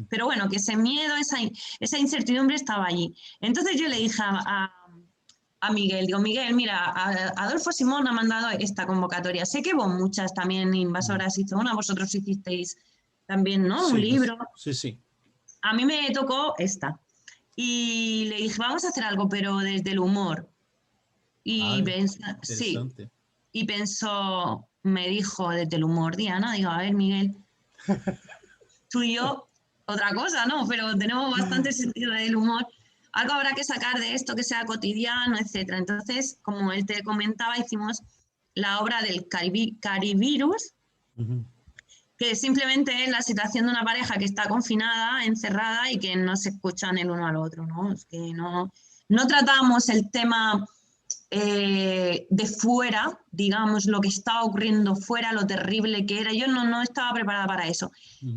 Pero bueno, que ese miedo, esa incertidumbre estaba allí. Entonces yo le dije a Miguel, digo, Miguel, mira, Adolfo Simón ha mandado esta convocatoria. Sé que vos muchas también invasoras hizo una, vosotros hicisteis también, ¿no? Sí, Un libro. sí, sí. A mí me tocó esta. Y le dije, vamos a hacer algo, pero desde el humor. Y sí, y pensó, me dijo desde el humor, Diana, digo, a ver, Miguel, tú y yo, otra cosa, ¿no? Pero tenemos bastante sentido del humor. Algo habrá que sacar de esto que sea cotidiano, etcétera. Entonces, como él te comentaba, hicimos la obra del Carivirus, que simplemente es la situación de una pareja que está confinada, encerrada y que no se escuchan el uno al otro, ¿no? Es que no tratamos el tema de fuera, digamos, lo que estaba ocurriendo fuera, lo terrible que era. Yo no estaba preparada para eso.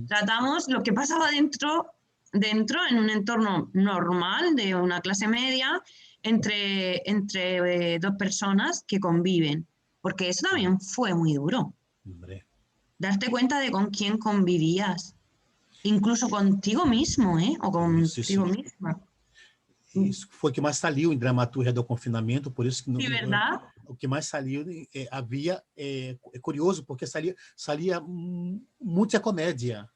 Tratamos lo que pasaba dentro en un entorno normal, de una clase media, entre dos personas que conviven. Porque eso también fue muy duro. Hombre. Darte cuenta de con quién convivías. Incluso contigo mismo, ¿eh? O contigo misma. Isso foi o que mais saiu em dramaturgia do confinamento, por isso que o que mais saiu havia é curioso porque saía muita comédia.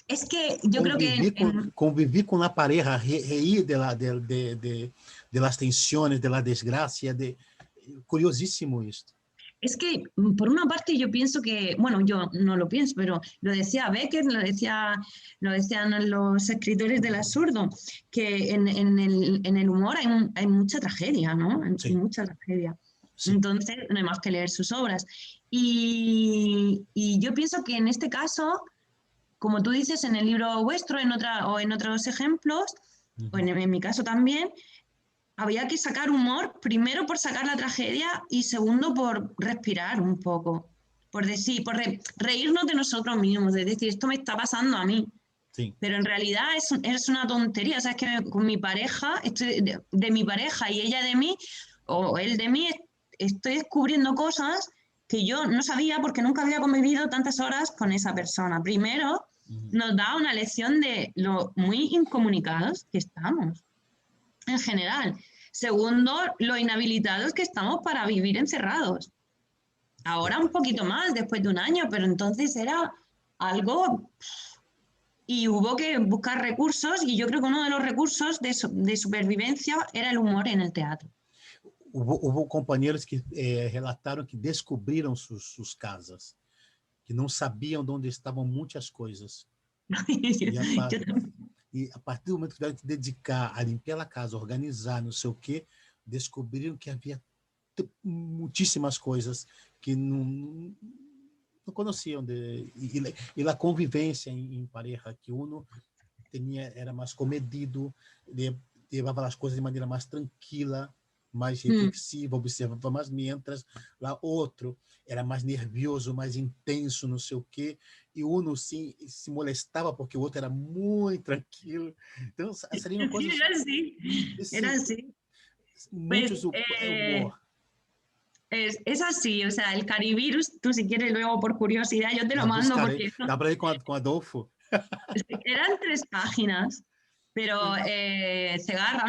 Es que yo creo que conviví con la pareja, reír de las tensiones, de la desgracia, curiosísimo esto. Es que, por una parte, yo pienso que, bueno, yo no lo pienso, pero lo decía Becker, lo decían los escritores del absurdo, que en el humor hay mucha tragedia, ¿no? Sí. Hay mucha tragedia. Sí. Entonces, no hay más que leer sus obras. Y yo pienso que en este caso, como tú dices en el libro vuestro, o en otros ejemplos, o en mi caso también, había que sacar humor, primero por sacar la tragedia y segundo por respirar un poco, por reírnos de nosotros mismos, de decir, esto me está pasando a mí. Sí. Pero en realidad es una tontería. O sea, es que con mi pareja, de mi pareja y ella de mí, o él de mí, estoy descubriendo cosas que yo no sabía porque nunca había convivido tantas horas con esa persona. Primero, nos da una lección de lo muy incomunicados que estamos, en general. Segundo, lo inhabilitados que estamos para vivir encerrados. Ahora un poquito más, después de un año, pero entonces era algo... Y hubo que buscar recursos, y yo creo que uno de los recursos de supervivencia era el humor en el teatro. Hubo compañeros que relataron que descubriram sus casas, que não sabiam onde estavam muitas coisas. E a partir do momento que tiveram que dedicar a limpar a casa, organizar, não sei o quê, descobriram que havia muitíssimas coisas que não conheciam. E a convivência em pareja, que era mais comedido, levava as coisas de maneira mais tranquila, mais reflexiva, observava mais, mientras lá outro era mais nervioso, mais intenso, não sei o quê, e se molestava porque o outro era muito tranquilo. Então, seria uma coisa... Era así. Muchos humor. Es así, o sea, el Carivirus, tú si quieres luego por curiosidad, yo te lo mando. Porque dá para ir con Adolfo. Eran 3 páginas. Pero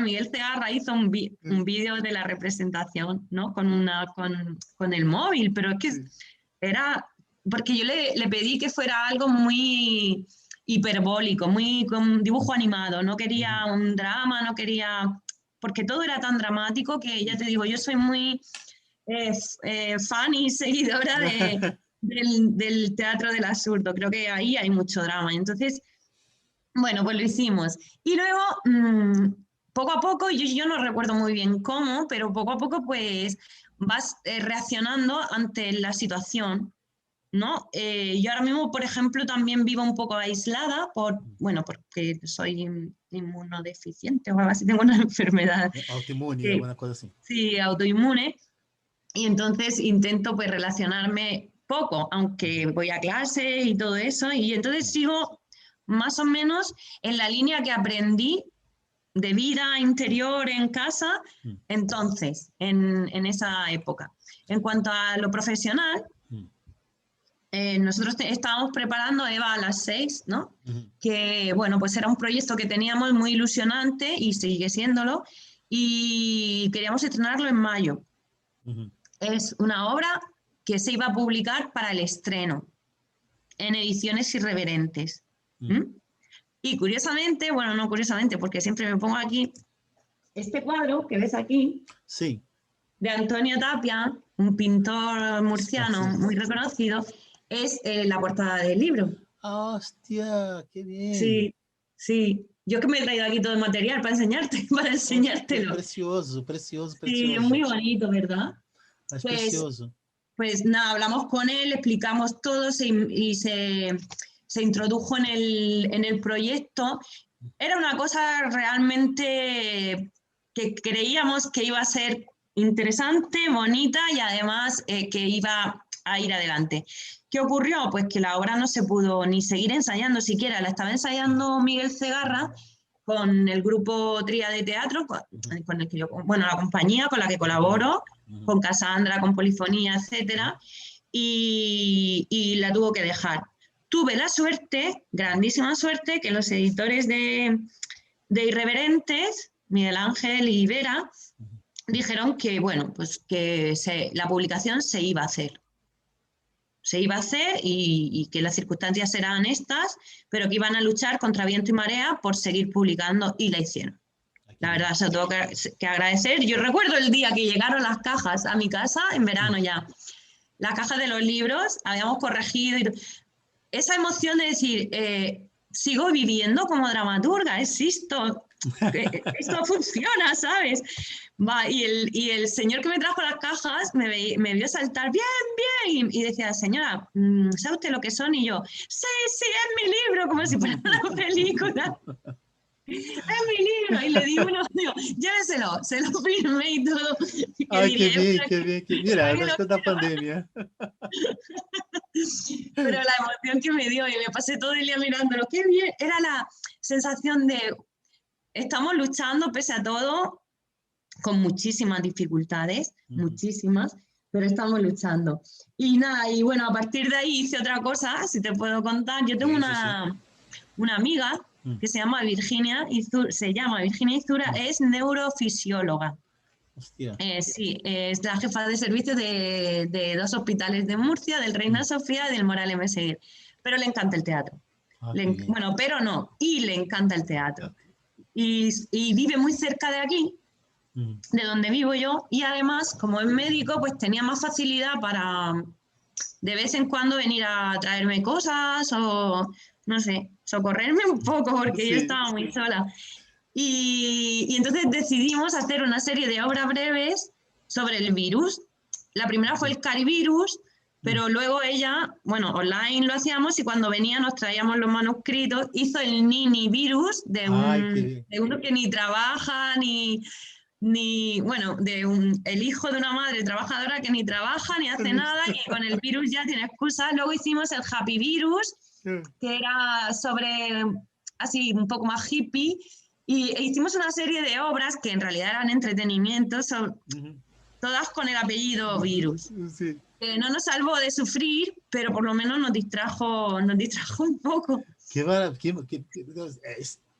Miguel Segarra hizo un vídeo de la representación, ¿no? Con el móvil, pero es que era... Porque yo le pedí que fuera algo muy hiperbólico, muy con dibujo animado. No quería un drama, no quería... Porque todo era tan dramático que, ya te digo, yo soy muy fan y seguidora del teatro del absurdo. Creo que ahí hay mucho drama. Entonces... Bueno, pues lo hicimos. Y luego, poco a poco, yo no recuerdo muy bien cómo, pero poco a poco pues vas reaccionando ante la situación, ¿no? Yo ahora mismo, por ejemplo, también vivo un poco aislada porque soy inmunodeficiente o algo así, tengo una enfermedad. Autoinmune, alguna cosa así. Sí, autoinmune. Y entonces intento pues relacionarme poco, aunque voy a clase y todo eso, y entonces sigo... más o menos en la línea que aprendí de vida interior en casa, entonces, en esa época. En cuanto a lo profesional, nosotros estábamos preparando Eva a las 6, ¿no? Que, bueno, pues era un proyecto que teníamos muy ilusionante y sigue siéndolo, y queríamos estrenarlo en mayo. Es una obra que se iba a publicar para el estreno en Ediciones Irreverentes. Y curiosamente, bueno, no curiosamente, porque siempre me pongo aquí, este cuadro que ves aquí, sí, de Antonio Tapia, un pintor murciano muy reconocido, es la portada del libro. ¡Hostia! ¡Qué bien! Sí, sí. Yo que me he traído aquí todo el material para enseñártelo. Precioso, precioso, Sí, precioso. es muy bonito, ¿verdad? Es precioso. Pues nada, hablamos con él, explicamos todo y se introdujo en el proyecto. Era una cosa realmente que creíamos que iba a ser interesante, bonita y además que iba a ir adelante. ¿Qué ocurrió? Pues que la obra no se pudo ni seguir ensayando siquiera. La estaba ensayando Miguel Segarra con el grupo Tría de Teatro, con el que yo, bueno, la compañía con la que colaboro, con Casandra, con Polifonía, etcétera, y la tuvo que dejar. Tuve la suerte, grandísima suerte, que los editores de Irreverentes, Miguel Ángel y Vera, dijeron que, bueno, pues que la publicación se iba a hacer. Se iba a hacer y que las circunstancias eran estas, pero que iban a luchar contra viento y marea por seguir publicando, y la hicieron. La verdad, se lo tengo que agradecer. Yo recuerdo el día que llegaron las cajas a mi casa, en verano ya, las cajas de los libros, habíamos corregido. Esa emoción de decir, sigo viviendo como dramaturga, existo, esto funciona, ¿sabes? Va, y el señor que me trajo las cajas me vio saltar, bien, bien, y decía, señora, ¿sabe usted lo que son? Y yo, sí, es mi libro, como si fuera una película. Es mi libro. Y le digo, lléveselo, se lo firmé y todo. Ay, qué bien, qué bien, qué bien. Mira, después de la pandemia. Pero la emoción que me dio, y me pasé todo el día mirándolo, qué bien, era la sensación de, estamos luchando pese a todo, con muchísimas dificultades, muchísimas, pero estamos luchando. Y nada, y bueno, a partir de ahí hice otra cosa, si te puedo contar. Yo tengo una amiga que se llama Virginia Izura, es neurofisióloga. Sí, es la jefa de servicio de 2 hospitales de Murcia, del Reina Sofía y del Moral M. Seguir. Pero le encanta el teatro. Bueno, pero no, y le encanta el teatro. Y vive muy cerca de aquí, de donde vivo yo, y además, como es médico, pues tenía más facilidad para de vez en cuando venir a traerme cosas o, no sé, socorrerme un poco porque yo estaba muy sola. Y entonces decidimos hacer una serie de obras breves sobre el virus. La primera fue el carivirus, pero luego ella, bueno, online lo hacíamos y cuando venía nos traíamos los manuscritos. Hizo el Nini virus de uno que ni trabaja, bueno, el hijo de una madre trabajadora que ni trabaja ni hace nada y con el virus ya tiene excusas. Luego hicimos el Happy Virus, que era sobre, así un poco más hippie, e hicimos una serie de obras que en realidad eran entretenimientos, todas con el apellido Virus. No nos salvó de sufrir, pero por lo menos nos distrajo un poco.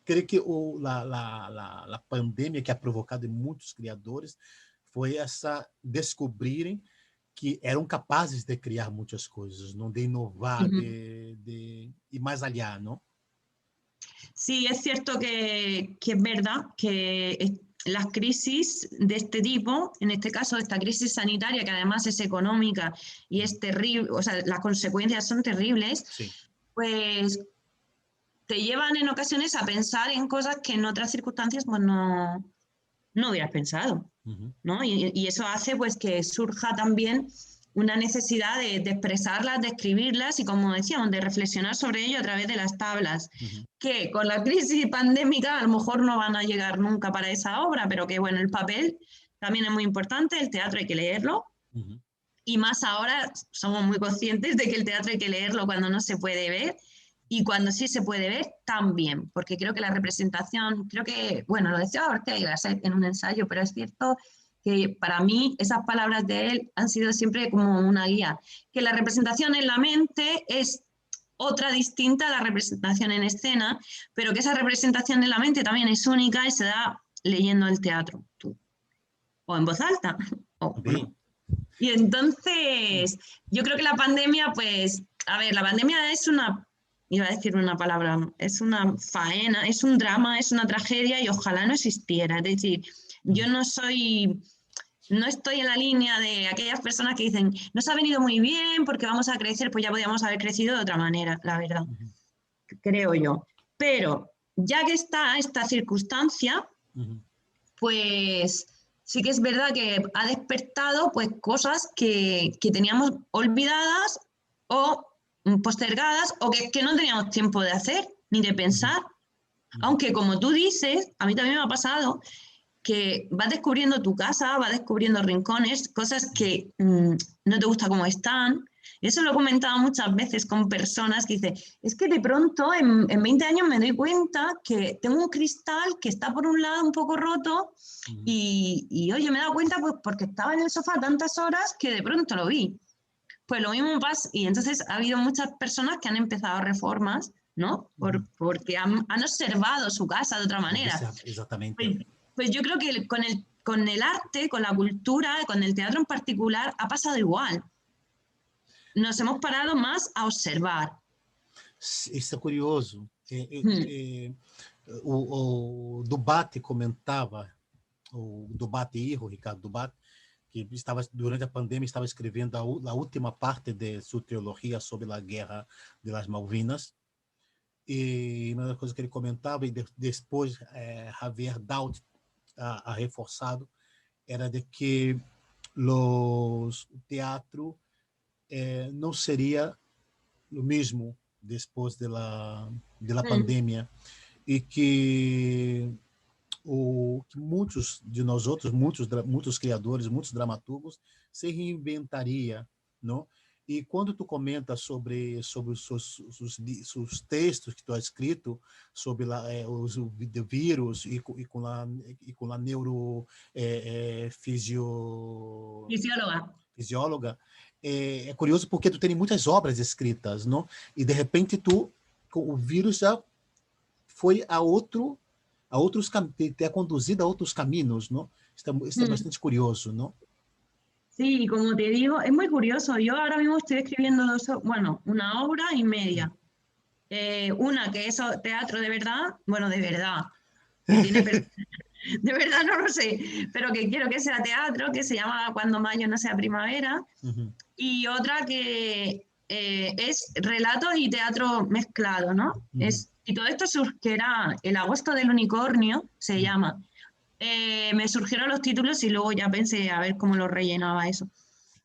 Creio que a pandemia que ha provocado em muitos criadores foi essa descobrirem que eram capazes de criar muitas coisas, não de inovar, de ir mais allá, ¿no? Sí, es cierto que es verdad que las crisis de este tipo, en este caso esta crisis sanitaria, que además es económica y es terrible, o sea, las consecuencias son terribles, pues te llevan en ocasiones a pensar en cosas que en otras circunstancias pues no hubieras pensado, ¿no? Y eso hace pues que surja también una necesidad de expresarlas, de escribirlas y, como decíamos, de reflexionar sobre ello a través de las tablas, que con la crisis pandémica a lo mejor no van a llegar nunca para esa obra, pero que bueno, el papel también es muy importante, el teatro hay que leerlo, y más ahora somos muy conscientes de que el teatro hay que leerlo cuando no se puede ver, y cuando sí se puede ver, también, porque creo que la representación, creo que, bueno, lo decía Ortega y Gasset en un ensayo, pero es cierto que para mí esas palabras de él han sido siempre como una guía, que la representación en la mente es otra distinta a la representación en escena, pero que esa representación en la mente también es única y se da leyendo el teatro, tú, o en voz alta, o no. Y entonces, yo creo que la pandemia, pues, a ver, la pandemia es una, iba a decir una palabra, ¿no? Es una faena, es un drama, es una tragedia y ojalá no existiera. Es decir, yo no estoy en la línea de aquellas personas que dicen, nos ha venido muy bien porque vamos a crecer, pues ya podíamos haber crecido de otra manera, la verdad, creo yo. Pero ya que está esta circunstancia, pues sí que es verdad que ha despertado pues cosas que teníamos olvidadas o postergadas o que no teníamos tiempo de hacer ni de pensar. Aunque como tú dices, a mí también me ha pasado que vas descubriendo tu casa, vas descubriendo rincones, cosas que no te gusta cómo están. Eso lo he comentado muchas veces con personas que dicen, es que de pronto en 20 años me doy cuenta que tengo un cristal que está por un lado un poco roto y oye, me he dado cuenta pues porque estaba en el sofá tantas horas que de pronto lo vi. Pues lo mismo pasa, y entonces ha habido muchas personas que han empezado reformas, ¿no? Porque han observado su casa de otra manera. Exactamente. Pues yo creo que con el arte, con la cultura, con el teatro en particular, ha pasado igual. Nos hemos parado más a observar. Isso é curioso. O Dubate comentava, o Dubate Irro, Ricardo Dubate, que estava durante a pandemia estava escrevendo a última parte de sua teologia sobre a guerra das Malvinas. E uma das coisas que ele comentava, e depois Javier Daut a reforçado, era de que o teatro não seria o mesmo depois da pandemia, e que muitos de nós outros, muitos criadores, muitos dramaturgos se reinventaria, não? E quando tu comenta sobre os textos que tu has escrito sobre os vírus e com a fisióloga, é curioso porque tu tem muitas obras escritas, não? E de repente o vírus já foi a outros te ha conducido a otros caminos, ¿no? Está bastante curioso, ¿no? Sí, como te digo, es muy curioso. Yo ahora mismo estoy escribiendo una obra y media. Una que es teatro de verdad, bueno, de verdad, que tiene de verdad no lo sé, pero que quiero que sea teatro, que se llama Cuando mayo no sea primavera, y otra que es relato y teatro mezclado, ¿no? Y todo esto surgirá el agosto del unicornio, se llama. Me surgieron los títulos y luego ya pensé a ver cómo lo rellenaba eso.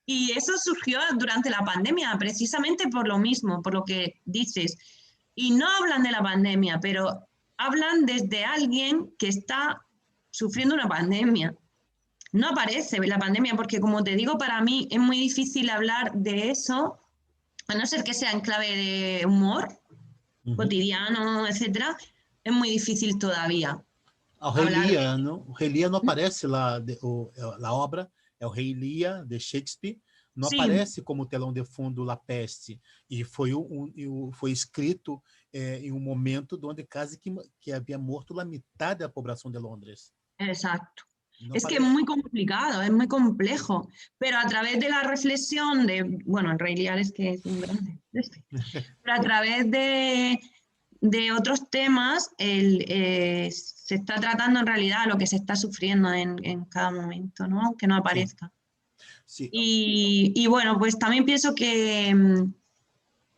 Y eso surgió durante la pandemia, precisamente por lo mismo, por lo que dices. Y no hablan de la pandemia, pero hablan desde alguien que está sufriendo una pandemia. No aparece la pandemia porque, como te digo, para mí es muy difícil hablar de eso, a no ser que sea en clave de humor, cotidiano, etcétera, es muy difícil todavía. O Rei Lear, não? O Rei Lear não aparece lá, a obra é o Rei Lear, de Shakespeare, não aparece como telão de fundo La Peste, e foi escrito em um momento onde quase que havia morto a metade da população de Londres. Exacto. No es que es muy complicado, es muy complejo, pero a través de la reflexión bueno, el Rey Lear es que es un grande, pero a través de otros temas se está tratando en realidad lo que se está sufriendo en cada momento, ¿no? Aunque no aparezca. Sí. Y bueno, pues también pienso que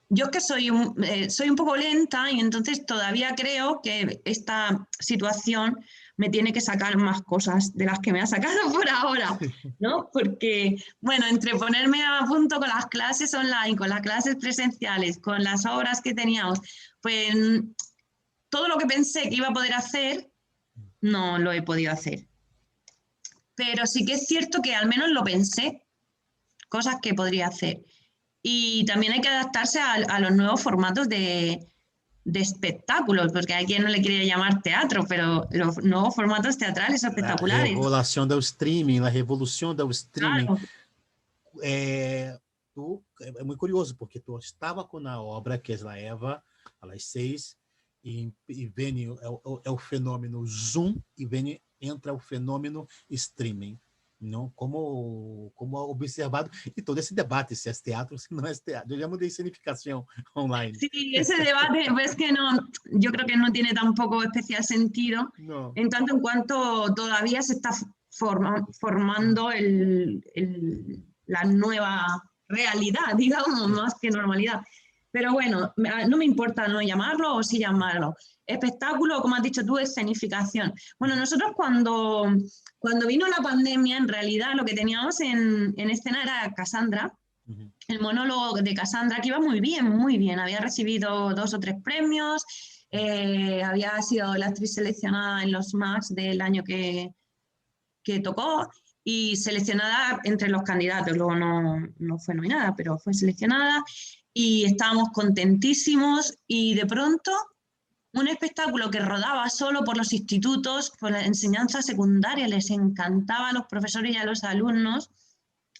yo que soy un poco lenta y entonces todavía creo que esta situación me tiene que sacar más cosas de las que me ha sacado por ahora, ¿no? Porque, bueno, entre ponerme a punto con las clases online, con las clases presenciales, con las obras que teníamos, pues todo lo que pensé que iba a poder hacer, no lo he podido hacer. Pero sí que es cierto que al menos lo pensé, cosas que podría hacer. Y también hay que adaptarse a los nuevos formatos de de espectáculos, porque hay quien no le quiere llamar teatro, pero los nuevos formatos teatrales son La espectaculares. revolución del streaming, la revolución del streaming. Claro. É muito curioso, porque tu estava com a obra, que é a Eva, às 6, e vem o fenômeno Zoom, e vem, entra o fenômeno streaming. Não? Como observado, e todo esse debate, se é teatro ou se não é teatro. Eu llamo de escenificación online. Sí, ese debate, pues que no, yo creo que no tiene tampoco especial sentido, No. en tanto en cuanto todavía se está formando la nueva realidad, digamos, más que normalidad. Pero bueno, no me importa no llamarlo o sí llamarlo. Espectáculo, como has dicho tú, escenificación. Bueno, nosotros cuando vino la pandemia, en realidad lo que teníamos en escena era Cassandra, el monólogo de Cassandra, que iba muy bien, muy bien. Había recibido 2 o 3 premios, había sido la actriz seleccionada en los Max del año que tocó y seleccionada entre los candidatos. Luego no fue nominada, pero fue seleccionada y estábamos contentísimos y de pronto un espectáculo que rodaba solo por los institutos, por la enseñanza secundaria, les encantaba a los profesores y a los alumnos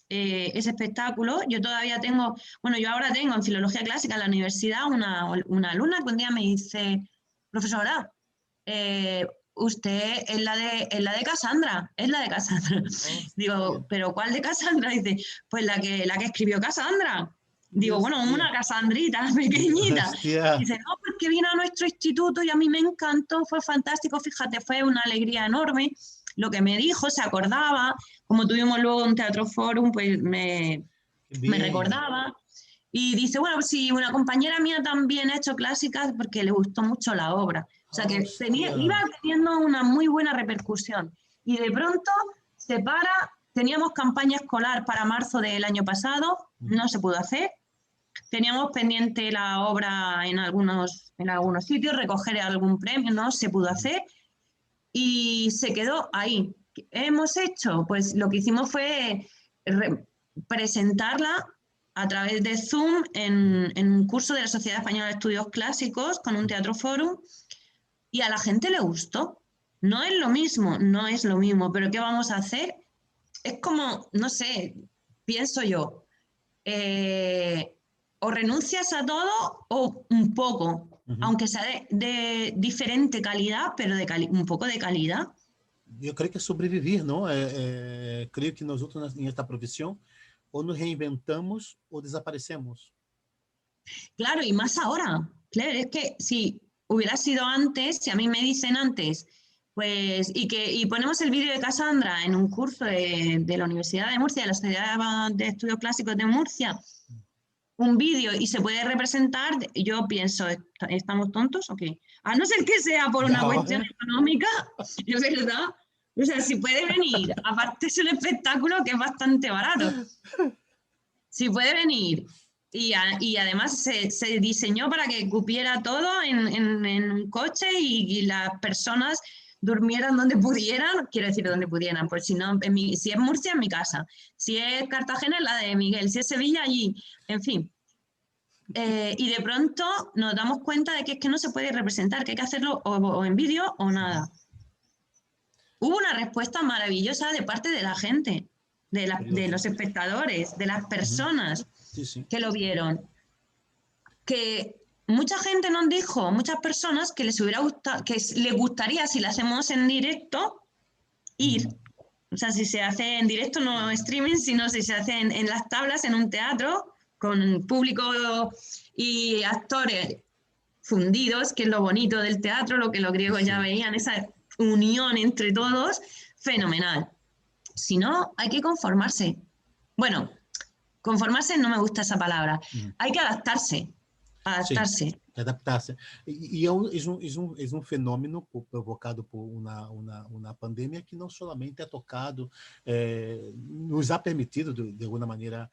ese espectáculo. Yo todavía tengo, bueno, yo ahora tengo en Filología Clásica en la universidad una alumna que un día me dice, profesora, usted es la de Cassandra, es la de Cassandra. Digo, ¿pero cuál de Cassandra? Dice, pues la que escribió Cassandra. Digo, bueno, una Cassandrita pequeñita. Dice, no, porque vino a nuestro instituto y a mí me encantó, fue fantástico, fíjate, fue una alegría enorme. Lo que me dijo, se acordaba, como tuvimos luego un Teatro Forum, pues me recordaba. Y dice, bueno, pues si una compañera mía también ha hecho clásicas porque le gustó mucho la obra. O sea que iba teniendo una muy buena repercusión. Y de pronto se para, teníamos campaña escolar para marzo del año pasado, no se pudo hacer. Teníamos pendiente la obra en algunos sitios, recoger algún premio, no se pudo hacer. Y se quedó ahí. ¿Qué hemos hecho? Pues lo que hicimos fue presentarla a través de Zoom en un curso de la Sociedad Española de Estudios Clásicos con un Teatro Forum y a la gente le gustó. No es lo mismo, pero ¿qué vamos a hacer? Es como, no sé, pienso yo, o renuncias a todo o un poco. Aunque sea de diferente calidad, pero un poco de calidad. Eu creio que é sobreviver, não? Creio que nós outros, em esta profissão, ou nos reinventamos ou desaparecemos. Claro, y más ahora. Claro, es que si hubiera sido antes, si a mí me dicen antes, pues, y ponemos el vídeo de Cassandra en un curso de la Universidad de Murcia, de la Sociedad de Estudios Clásicos de Murcia, un vídeo y se puede representar, yo pienso, ¿estamos tontos o qué? A no ser que sea por una cuestión económica, es verdad. O sea, si puede venir, aparte es un espectáculo que es bastante barato. Si puede venir y además se diseñó para que cupiera todo en un coche y las personas durmieran donde pudieran, quiero decir donde pudieran, pues si no, si es Murcia, en mi casa, si es Cartagena, en la de Miguel, si es Sevilla, allí, en fin. Y de pronto nos damos cuenta de que es que no se puede representar, que hay que hacerlo o en vídeo o nada. Hubo una respuesta maravillosa de parte de la gente, de los espectadores, de las personas que lo vieron. Que mucha gente nos dijo, muchas personas, que les hubiera gustado, que les gustaría, si lo hacemos en directo, ir. O sea, si se hace en directo, no streaming, sino si se hace en las tablas, en un teatro, con público y actores fundidos, que es lo bonito del teatro, lo que los griegos ya veían, esa unión entre todos, fenomenal. Si no, hay que conformarse. Bueno, conformarse no me gusta esa palabra. Hay que adaptarse. Adaptarse. Sim, adaptar-se. E é um fenômeno provocado por uma pandemia que não solamente é tocado, nos ha permitido, de alguma maneira,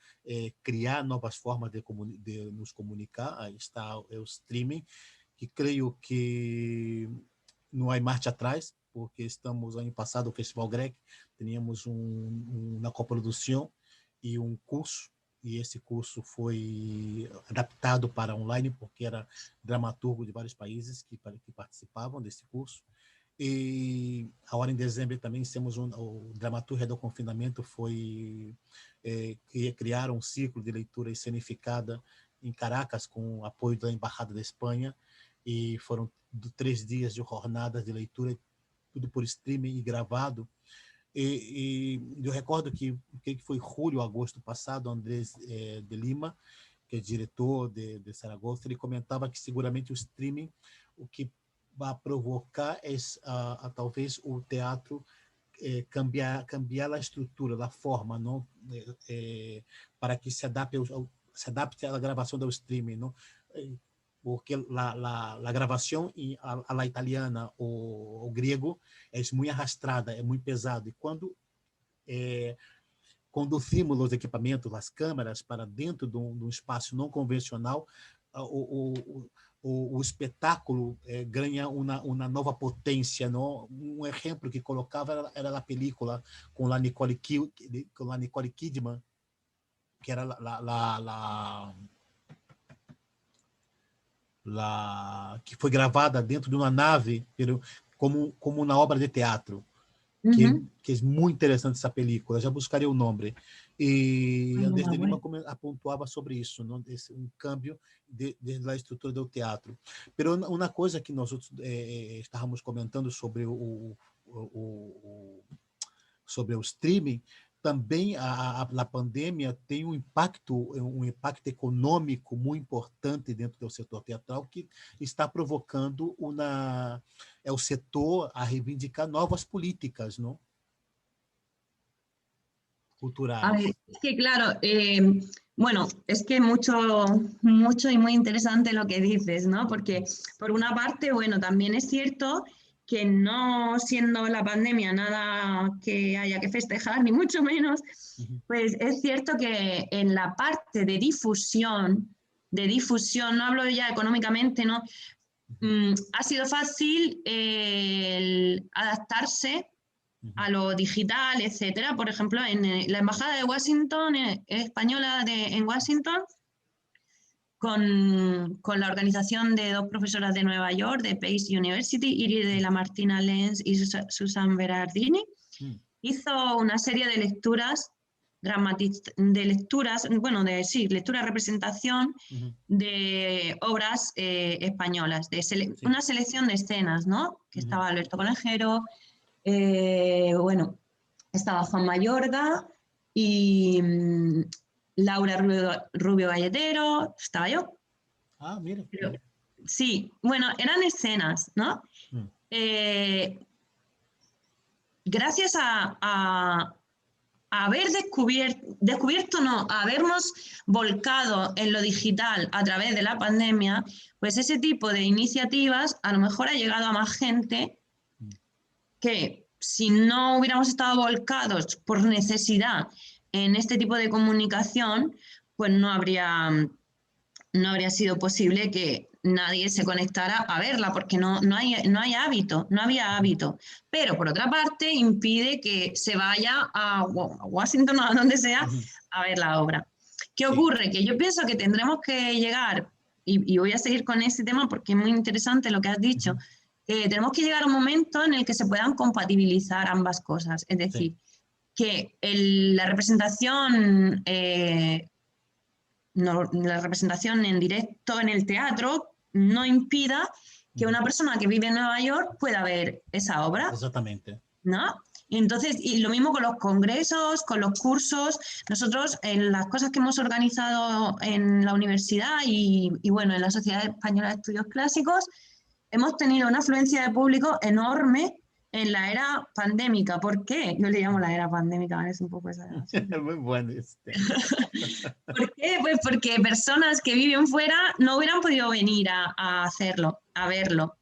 criar novas formas de nos comunicar. Aí está o streaming, que creio que não há marcha atrás, porque estamos, ano passado, o Festival Grec, tínhamos uma coprodução e um curso e esse curso foi adaptado para online, porque era dramaturgo de vários países que participavam desse curso. E agora em dezembro também temos o Dramaturgia do Confinamento foi criar um ciclo de leitura escenificada em Caracas com o apoio da Embaixada da Espanha, e foram 3 dias de jornadas de leitura, tudo por streaming e gravado. E eu recordo que foi julho, agosto passado, Andrés de Lima, que é diretor de Saragossa, ele comentava que seguramente o streaming, o que vai provocar é talvez o teatro cambiar a estrutura, a forma, não? Para que se adapte à gravação do streaming, não? Porque a gravação a la italiana ou grego é muito arrastrada, é muito pesado, e quando conduzimos os equipamentos, as câmeras, para dentro de um espaço não convencional, o espetáculo ganha uma nova potência, não? Um exemplo que colocava era a película com a Nicole Kidman, que era que foi gravada dentro de uma nave, como uma obra de teatro. Que é muito interessante essa película, já buscarei o nome. E Andrés de Lima apontava sobre isso, não? Um câmbio da estrutura do teatro. Mas uma coisa que nós estávamos comentando sobre sobre o streaming, também a pandemia tem um impacto econômico muito importante dentro do setor teatral, que está provocando o setor a reivindicar novas políticas, ¿no? Culturales. A ver, es que claro, bueno, es que mucho y muy interesante lo que dices, ¿no? Porque por una parte, bueno, también es cierto que no siendo la pandemia nada que haya que festejar, ni mucho menos, pues es cierto que en la parte de difusión, no hablo ya económicamente, ¿no? Ha sido fácil adaptarse a lo digital, etcétera. Por ejemplo, en la Embajada de Washington, española en Washington, con la organización de 2 profesoras de Nueva York, de Pace University, Iris de la Martina Lenz y Susan Berardini, hizo una serie de lecturas, representación de obras españolas, una selección de escenas, ¿no? Que estaba Alberto Conejero, bueno, estaba Juan Mayorga y Laura Rubio Galletero, estaba yo. Ah, mira. Pero, sí, bueno, eran escenas, ¿no? Gracias a haber habernos volcado en lo digital a través de la pandemia, pues ese tipo de iniciativas a lo mejor ha llegado a más gente que si no hubiéramos estado volcados por necesidad en este tipo de comunicación, pues no habría sido posible que nadie se conectara a verla, porque no había hábito. Pero por otra parte impide que se vaya a Washington o a donde sea a ver la obra. ¿Qué ocurre? Que yo pienso que tendremos que llegar, y voy a seguir con ese tema porque es muy interesante lo que has dicho, tenemos que llegar a un momento en el que se puedan compatibilizar ambas cosas. Es decir, que la representación en directo en el teatro no impida que una persona que vive en Nueva York pueda ver esa obra. Exactamente. ¿No? Entonces, y lo mismo con los congresos, con los cursos. Nosotros, en las cosas que hemos organizado en la universidad y bueno, en la Sociedad Española de Estudios Clásicos, hemos tenido una afluencia de público enorme en la era pandémica. ¿Por qué? Yo le llamo la era pandémica, es un poco esa. Muy bueno este. ¿Por qué? Pues porque personas que viven fuera no hubieran podido venir a hacerlo, a verlo.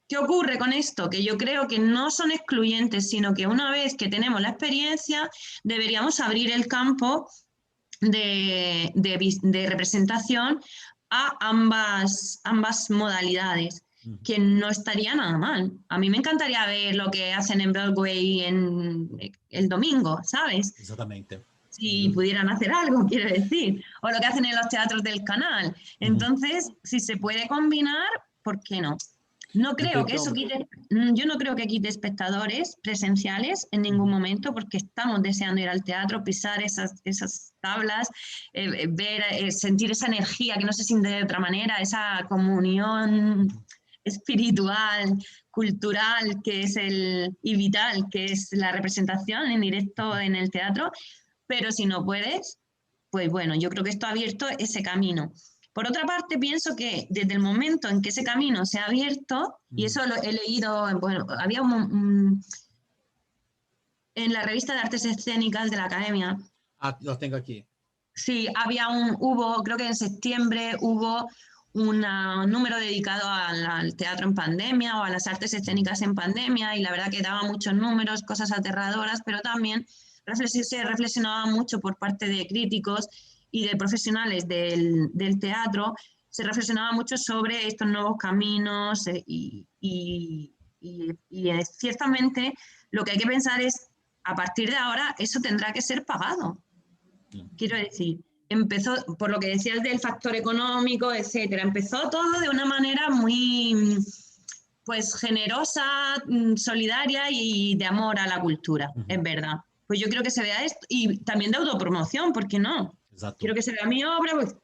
¿Qué ocurre con esto? Que yo creo que no son excluyentes, sino que una vez que tenemos la experiencia, deberíamos abrir el campo de representación a ambas modalidades, que no estaría nada mal. A mí me encantaría ver lo que hacen en Broadway el domingo, ¿sabes? Exactamente. si pudieran hacer algo, quiero decir, o lo que hacen en los teatros del canal. Entonces, si se puede combinar, ¿por qué no? No creo que eso quite, yo no creo que quite espectadores presenciales en ningún momento, porque estamos deseando ir al teatro, pisar esas tablas, ver, sentir esa energía que no se siente de otra manera, esa comunión espiritual, cultural, que es y vital, que es la representación en directo en el teatro. Pero si no puedes, pues bueno, yo creo que esto ha abierto ese camino. Por otra parte, pienso que desde el momento en que ese camino se ha abierto, y eso lo he leído, bueno, había en la revista de artes escénicas de la Academia. Ah, lo tengo aquí. Sí, creo que en septiembre hubo un número dedicado al teatro en pandemia o a las artes escénicas en pandemia, y la verdad que daba muchos números, cosas aterradoras, pero también se reflexionaba mucho por parte de críticos y de profesionales del teatro, se reflexionaba mucho sobre estos nuevos caminos y ciertamente lo que hay que pensar es, a partir de ahora, eso tendrá que ser pagado. Quiero decir, empezó, por lo que decías del factor económico, etcétera, empezó todo de una manera muy, pues, generosa, solidaria y de amor a la cultura, es verdad. Pues yo creo que se vea esto, y también de autopromoción, ¿por qué no? Exacto. Quiero que se vea mi obra, pues,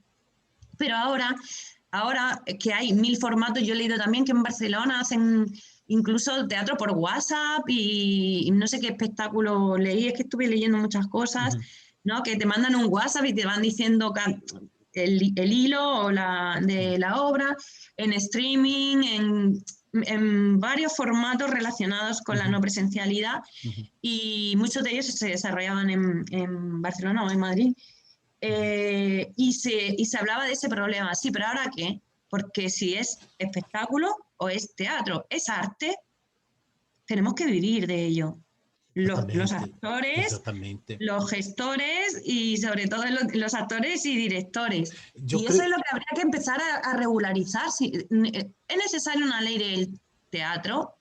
pero ahora que hay 1000 formatos, yo he leído también que en Barcelona hacen incluso teatro por WhatsApp y no sé qué espectáculo leí, es que estuve leyendo muchas cosas, ¿no? Que te mandan un WhatsApp y te van diciendo el hilo o de la obra, en streaming, en varios formatos relacionados con la no presencialidad, y muchos de ellos se desarrollaban en Barcelona o en Madrid. Y se hablaba de ese problema. Sí, pero ¿ahora qué? Porque si es espectáculo o es teatro, es arte, tenemos que vivir de ello. Los actores, los gestores y sobre todo los actores y directores. Eso es lo que habría que empezar a regularizar. Es necesaria una ley del teatro,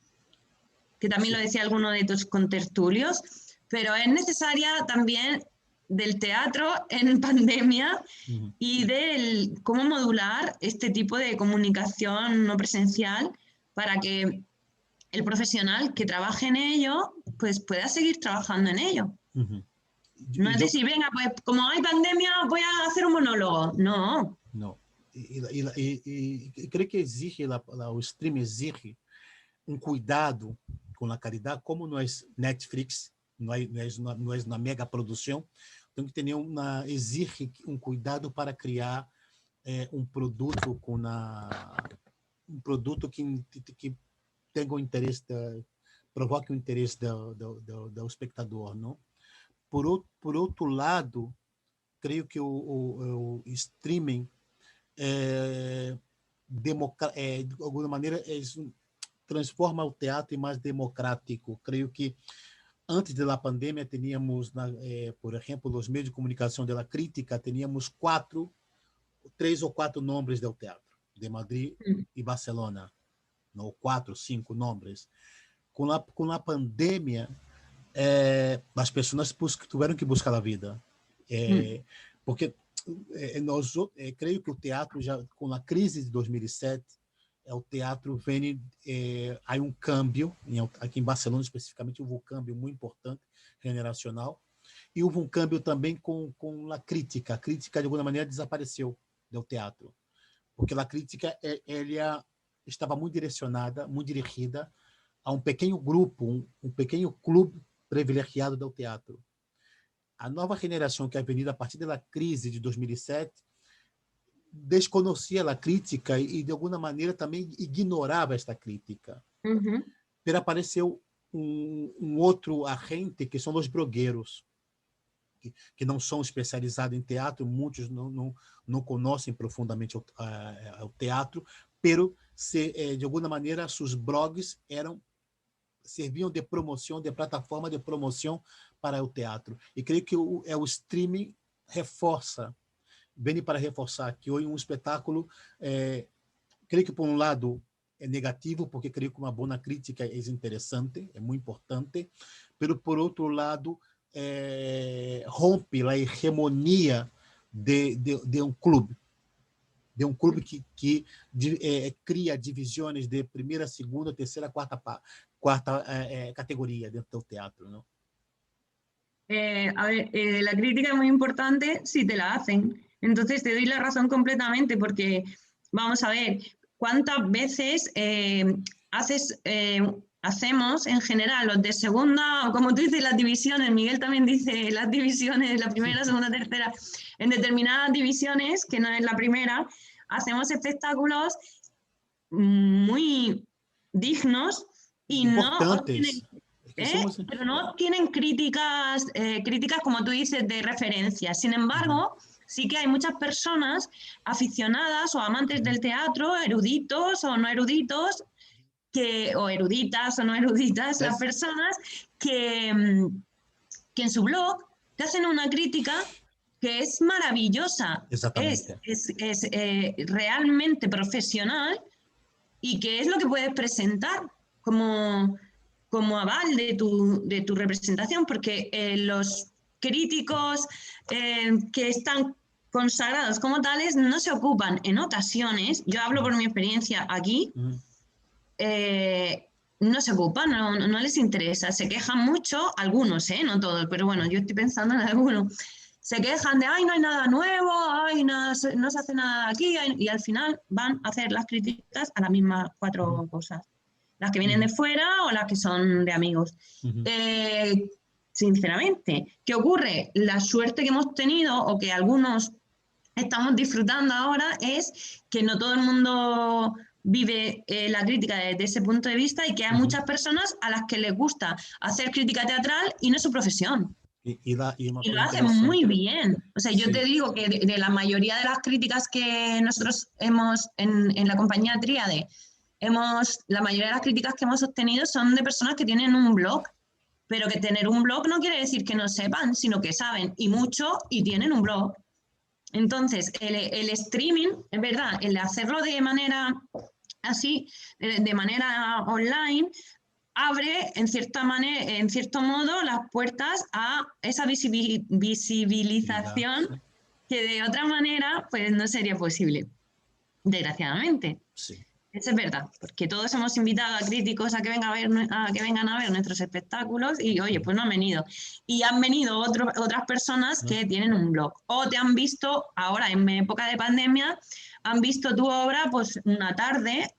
que también lo decía alguno de tus contertulios, pero es necesaria también del teatro en pandemia y del cómo modular este tipo de comunicación no presencial para que el profesional que trabaje en ello pues pueda seguir trabajando en ello. No es decir, venga, pues como hay pandemia voy a hacer un monólogo. No. No. Y creo que exige, o streaming exige cuidado com a caridade, como nós Netflix, nós na mega produção, tem que ter exige cuidado para criar produto um produto que tenha o interesse provoque o interesse do espectador, não? Por outro lado, creio que o streaming de alguma maneira transforma o teatro em mais democrático. Creio que antes da pandemia teníamos, por exemplo, os meios de comunicação da crítica, teníamos 3 ou 4 nomes do teatro, de Madrid e Barcelona, ou 4, 5 nomes. Com a pandemia, as pessoas tiveram que buscar a vida, porque creio que o teatro já com a crise de 2007 o teatro vem, há câmbio, aqui em Barcelona especificamente, houve um câmbio muito importante, generacional, e houve um câmbio também com a crítica. A crítica, de alguma maneira, desapareceu do teatro, porque a crítica ela estava muito direcionada, muito dirigida a um pequeno grupo, um pequeno clube privilegiado do teatro. A nova geração que é venida a partir da crise de 2007 desconhecia a crítica e de alguma maneira também ignorava esta crítica. Pero apareceu outro agente que são os blogueiros, que não são especializados em teatro, muitos não conhecem profundamente o teatro, pero de alguma maneira seus blogs serviam de promoção, de plataforma de promoção para o teatro. E creio que o streaming vem para reforçar que hoje um espetáculo, creio que por um lado é negativo, porque creio que uma boa crítica é interessante, é muito importante, mas por outro lado rompe a hegemonia de um clube. De um clube que cria divisões de primeira, segunda, terceira, quarta categoria dentro do teatro, ¿no? A ver, la crítica es muy importante si te la hacen. Entonces te doy la razón completamente porque, vamos a ver, ¿cuántas veces hacemos en general los de segunda, o como tú dices, las divisiones? Miguel también dice las divisiones, la primera, segunda, tercera, en determinadas divisiones, que no es la primera, hacemos espectáculos muy dignos y no obtienen, pero no tienen críticas, críticas, como tú dices, de referencia. Sin embargo, sí que hay muchas personas aficionadas o amantes del teatro, eruditos o no eruditos, o eruditas o no eruditas, las personas que en su blog te hacen una crítica que es maravillosa, es realmente profesional y que es lo que puedes presentar como aval de tu representación, porque los críticos que están consagrados como tales no se ocupan en ocasiones, yo hablo por mi experiencia aquí, no se ocupan, no les interesa, se quejan mucho, algunos, no todos, pero bueno, yo estoy pensando en algunos, se quejan de, ay, no hay nada nuevo, ay, no se hace nada aquí, y al final van a hacer las críticas a las mismas 4 cosas, las que vienen de fuera o las que son de amigos. Sinceramente, ¿qué ocurre? La suerte que hemos tenido, o que algunos estamos disfrutando ahora, es que no todo el mundo vive la crítica desde ese punto de vista y que hay muchas personas a las que les gusta hacer crítica teatral y no es su profesión. Y lo hacen muy bien. O sea, yo te digo que de la mayoría de las críticas que nosotros hemos en la compañía Tríade, la mayoría de las críticas que hemos obtenido son de personas que tienen un blog, pero que tener un blog no quiere decir que no sepan, sino que saben y mucho y tienen un blog. Entonces, el streaming, es verdad, el hacerlo de manera así, de manera online, abre en cierto modo las puertas a esa visibilización que de otra manera pues no sería posible, desgraciadamente. Sí. Eso es verdad, porque todos hemos invitado a críticos a que vengan a ver nuestros espectáculos y, oye, pues no han venido. Y han venido otras personas que tienen un blog. O te han visto, ahora en época de pandemia, han visto tu obra pues una tarde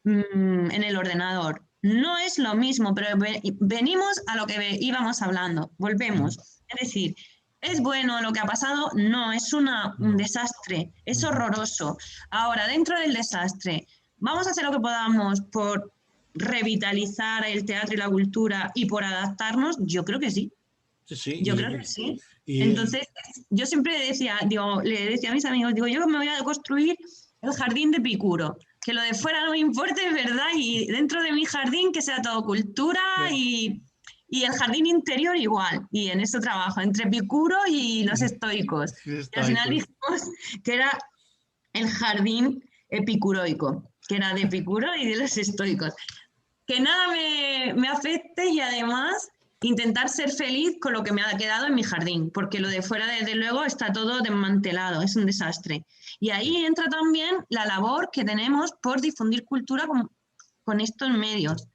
en el ordenador. No es lo mismo, pero venimos a lo que íbamos hablando, volvemos. Es decir, ¿es bueno lo que ha pasado? No, es un desastre, es horroroso. Ahora, dentro del desastre, ¿vamos a hacer lo que podamos por revitalizar el teatro y la cultura y por adaptarnos? Yo creo que sí. Yo creo que sí. Entonces, yo siempre le decía a mis amigos, yo me voy a construir el jardín de Picuro. Que lo de fuera no me importe, es verdad, y dentro de mi jardín que sea todo cultura y el jardín interior igual. Y en eso trabajo, entre Epicuro y los estoicos. Y al final dijimos que era el jardín epicuroico, que era de Epicuro y de los estoicos. Que nada me afecte y además intentar ser feliz con lo que me ha quedado en mi jardín, porque lo de fuera, desde luego, está todo desmantelado, es un desastre. Y ahí entra también la labor que tenemos por difundir cultura con estos medios.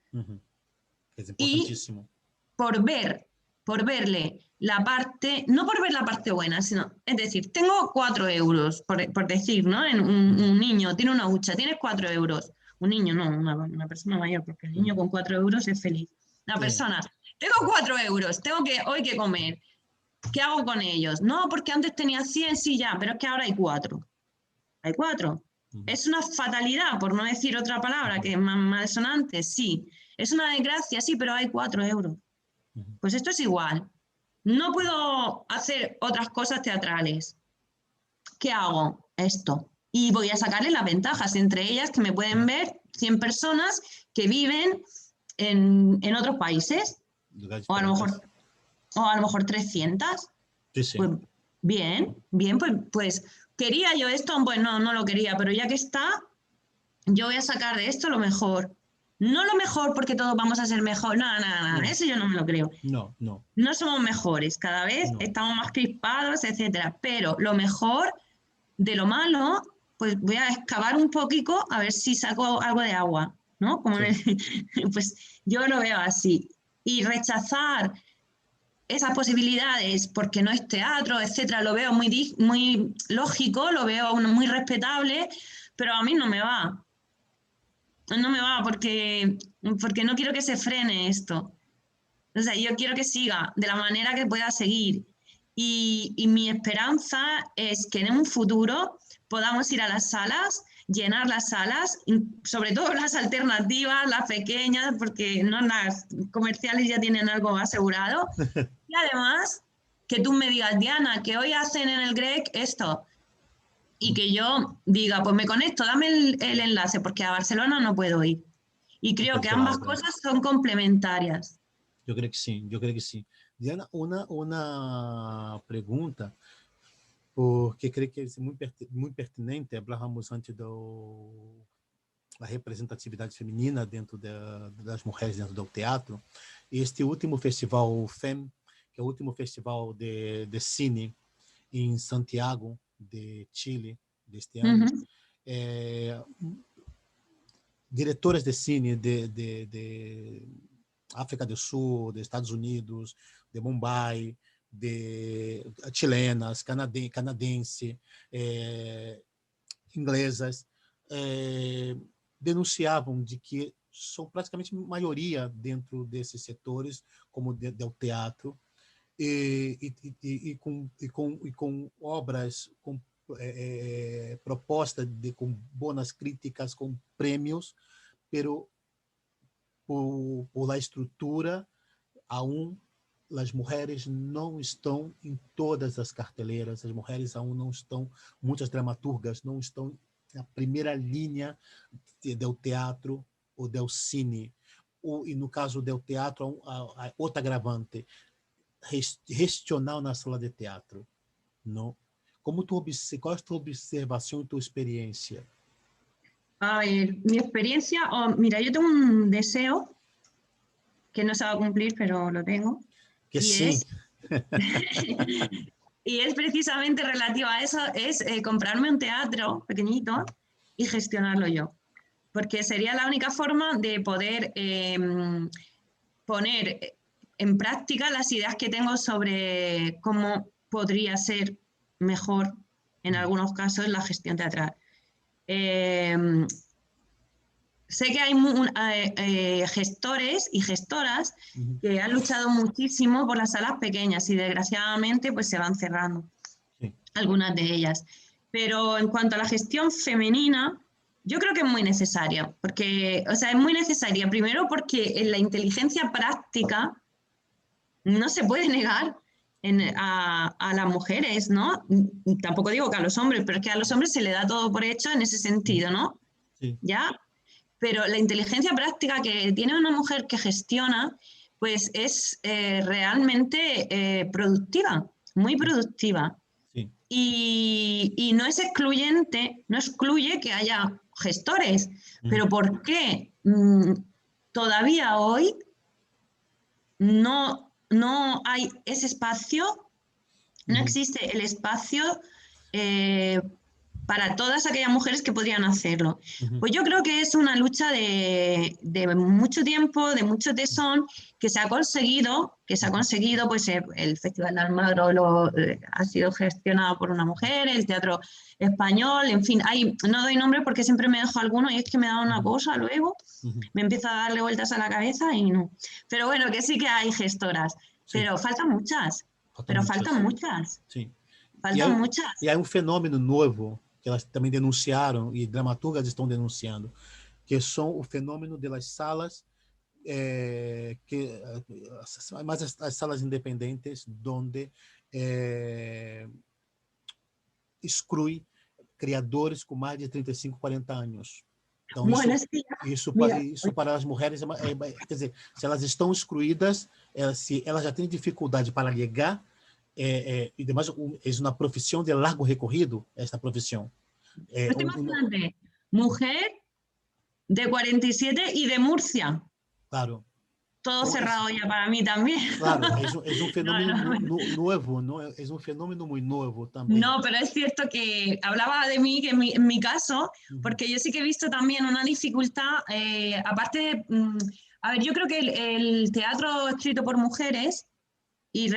Es importantísimo. Y por verle la parte, no por ver la parte buena, sino, es decir, tengo 4 euros, por decir, ¿no? Un niño tiene una hucha, tienes 4 euros. Un niño, no, una persona mayor, porque el niño con 4 euros es feliz. Una persona, tengo 4 euros, hoy que comer. ¿Qué hago con ellos? No, porque antes tenía 100, sí, ya, pero es que ahora hay 4. Hay 4. Es una fatalidad, por no decir otra palabra que es más malsonante, sí. Es una desgracia, sí, pero hay 4 euros. Pues esto es igual. No puedo hacer otras cosas teatrales. ¿Qué hago? Esto. Y voy a sacarle las ventajas, entre ellas que me pueden ver 100 personas que viven en otros países. O a lo mejor 300. Sí. Pues bien, pues quería yo esto, pues no lo quería, pero ya que está, yo voy a sacar de esto lo mejor. No lo mejor porque todos vamos a ser mejor, no, no, no, No, eso yo no me lo creo. no, no, No somos mejores, cada vez no. estamos más crispados, etcétera. Pero lo mejor de lo malo, pues voy a excavar un poquito a ver si saco algo de agua, ¿no? Como Sí, pues yo lo veo así. Y rechazar esas posibilidades porque no es teatro, etcétera, lo veo muy lógico, lo veo muy respetable, pero a mí no me va. No me va porque no quiero que se frene esto. O sea, yo quiero que siga de la manera que pueda seguir. Y mi esperanza es que en un futuro podamos ir a las salas, llenar las salas, sobre todo las alternativas, las pequeñas, porque no las comerciales ya tienen algo asegurado. Y además, que tú me digas, Diana, que hoy hacen en el Grec esto, y que yo diga, pues me conecto, dame el enlace, porque a Barcelona no puedo ir. Y creo que ambas claro. cosas son complementarias. Eu creio que sim, eu creio que sim. Diana, uma pergunta, porque creio que é muito pertinente, falamos antes da representatividade feminina dentro das mulheres dentro do teatro. Este último festival FEM, que é o último festival de cine em Santiago, de Chile, deste ano, diretores de cine de África do Sul, de Estados Unidos, de Mumbai, de chilenas, canadense, inglesas, denunciavam de que são praticamente maioria dentro desses setores, como do teatro, com obras, com propostas com boas críticas, com prêmios, pero por la estrutura, aún as mulheres não estão em todas as carteleiras, as mulheres aún não estão, muitas dramaturgas não estão na primeira linha do teatro ou do cine. E no caso do teatro, a outra agravante, gestional na sala de teatro. Não? Qual é a tua observação e tua experiência? A ver, mi experiencia, mira, yo tengo un deseo que no se va a cumplir, pero lo tengo. Que sim. Y es precisamente relativo a eso, es comprarme un teatro pequeñito y gestionarlo yo. Porque sería la única forma de poder poner en práctica las ideas que tengo sobre cómo podría ser mejor, en algunos casos, la gestión teatral. Sé que hay gestores y gestoras que han luchado muchísimo por las salas pequeñas y desgraciadamente pues se van cerrando algunas de ellas. Pero en cuanto a la gestión femenina, yo creo que es muy necesaria, porque, o sea, es muy necesaria primero porque en la inteligencia práctica no se puede negar a las mujeres, ¿no? Tampoco digo que a los hombres, pero es que a los hombres se le da todo por hecho en ese sentido, ¿no? Sí. ¿Ya? Pero la inteligencia práctica que tiene una mujer que gestiona, pues es realmente productiva, muy productiva. Sí. Y no es excluyente, no excluye que haya gestores. Pero ¿por qué todavía hoy no hay ese espacio, no existe el espacio para todas aquellas mujeres que podrían hacerlo? Pues yo creo que es una lucha de mucho tiempo, de mucho tesón, que se ha conseguido, pues el Festival de Almagro ha sido gestionado por una mujer, el Teatro Español, en fin, no doy nombre porque siempre me dejo alguno y es que me da una cosa luego, me empieza a darle vueltas a la cabeza y no. Pero bueno, que sí que hay gestoras, pero faltan muchas, faltan muchas. Sí. Faltam muitas. E há fenômeno novo que elas também denunciaram e dramaturgas estão denunciando, que são o fenômeno das salas, mas as salas independentes, onde exclui criadores com mais de 35, 40 anos. Então, isso para as mulheres, quer dizer, se elas estão excluídas, se elas já têm dificuldade para chegar, e además es una profesión de largo recorrido esta profesión. Imagínate, mujer de 47 y de Murcia. Claro. Todo cerrado ya para mí también. Claro, es un fenómeno nuevo, ¿no? Es un fenómeno muy nuevo también. No, pero es cierto que hablaba de mí, que en mi caso, porque yo sí que he visto también una dificultad, aparte de, a ver, yo creo que el teatro escrito por mujeres y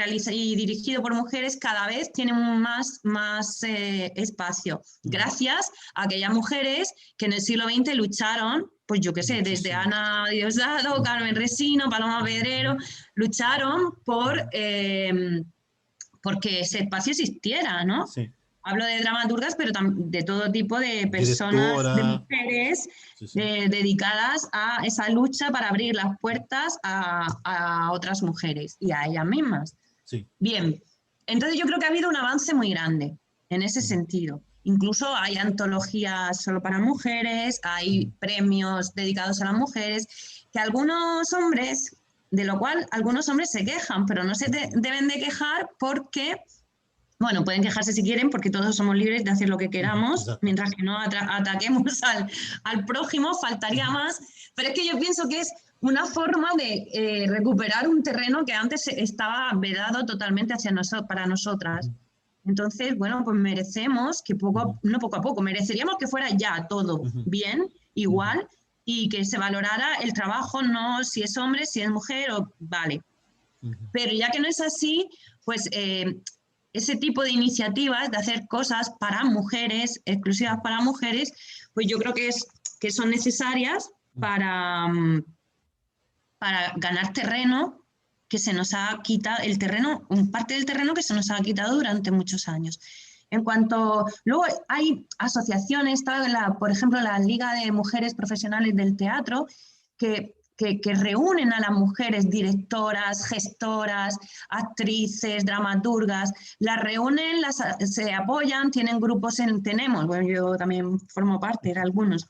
dirigido por mujeres cada vez tiene más espacio, gracias a aquellas mujeres que en el siglo XX lucharon, pues yo qué sé, desde Ana Diosdado, Carmen Resino, Paloma Pedrero, lucharon porque ese espacio existiera, ¿no? Sí. Hablo de dramaturgas, pero de todo tipo de personas, de mujeres dedicadas a esa lucha para abrir las puertas a otras mujeres y a ellas mismas. Sí. Bien, entonces yo creo que ha habido un avance muy grande en ese sentido. Incluso hay antologías solo para mujeres, hay premios dedicados a las mujeres, que algunos hombres, de lo cual algunos hombres se quejan, pero no se deben de quejar porque, bueno, pueden quejarse si quieren, porque todos somos libres de hacer lo que queramos, mientras que no ataquemos al prójimo, faltaría más. Pero es que yo pienso que es una forma de recuperar un terreno que antes estaba vedado totalmente para nosotras. Entonces, bueno, pues merecemos que no poco a poco, mereceríamos que fuera ya todo bien, igual, y que se valorara el trabajo, no si es hombre, si es mujer, vale. Pero ya que no es así, pues ese tipo de iniciativas de hacer cosas para mujeres, exclusivas para mujeres, pues yo creo que son necesarias para ganar terreno que se nos ha quitado, parte del terreno que se nos ha quitado durante muchos años. Luego hay asociaciones, por ejemplo, la Liga de Mujeres Profesionales del Teatro, que reúnen a las mujeres directoras, gestoras, actrices, dramaturgas, las reúnen, se apoyan, tienen grupos bueno, yo también formo parte de algunos,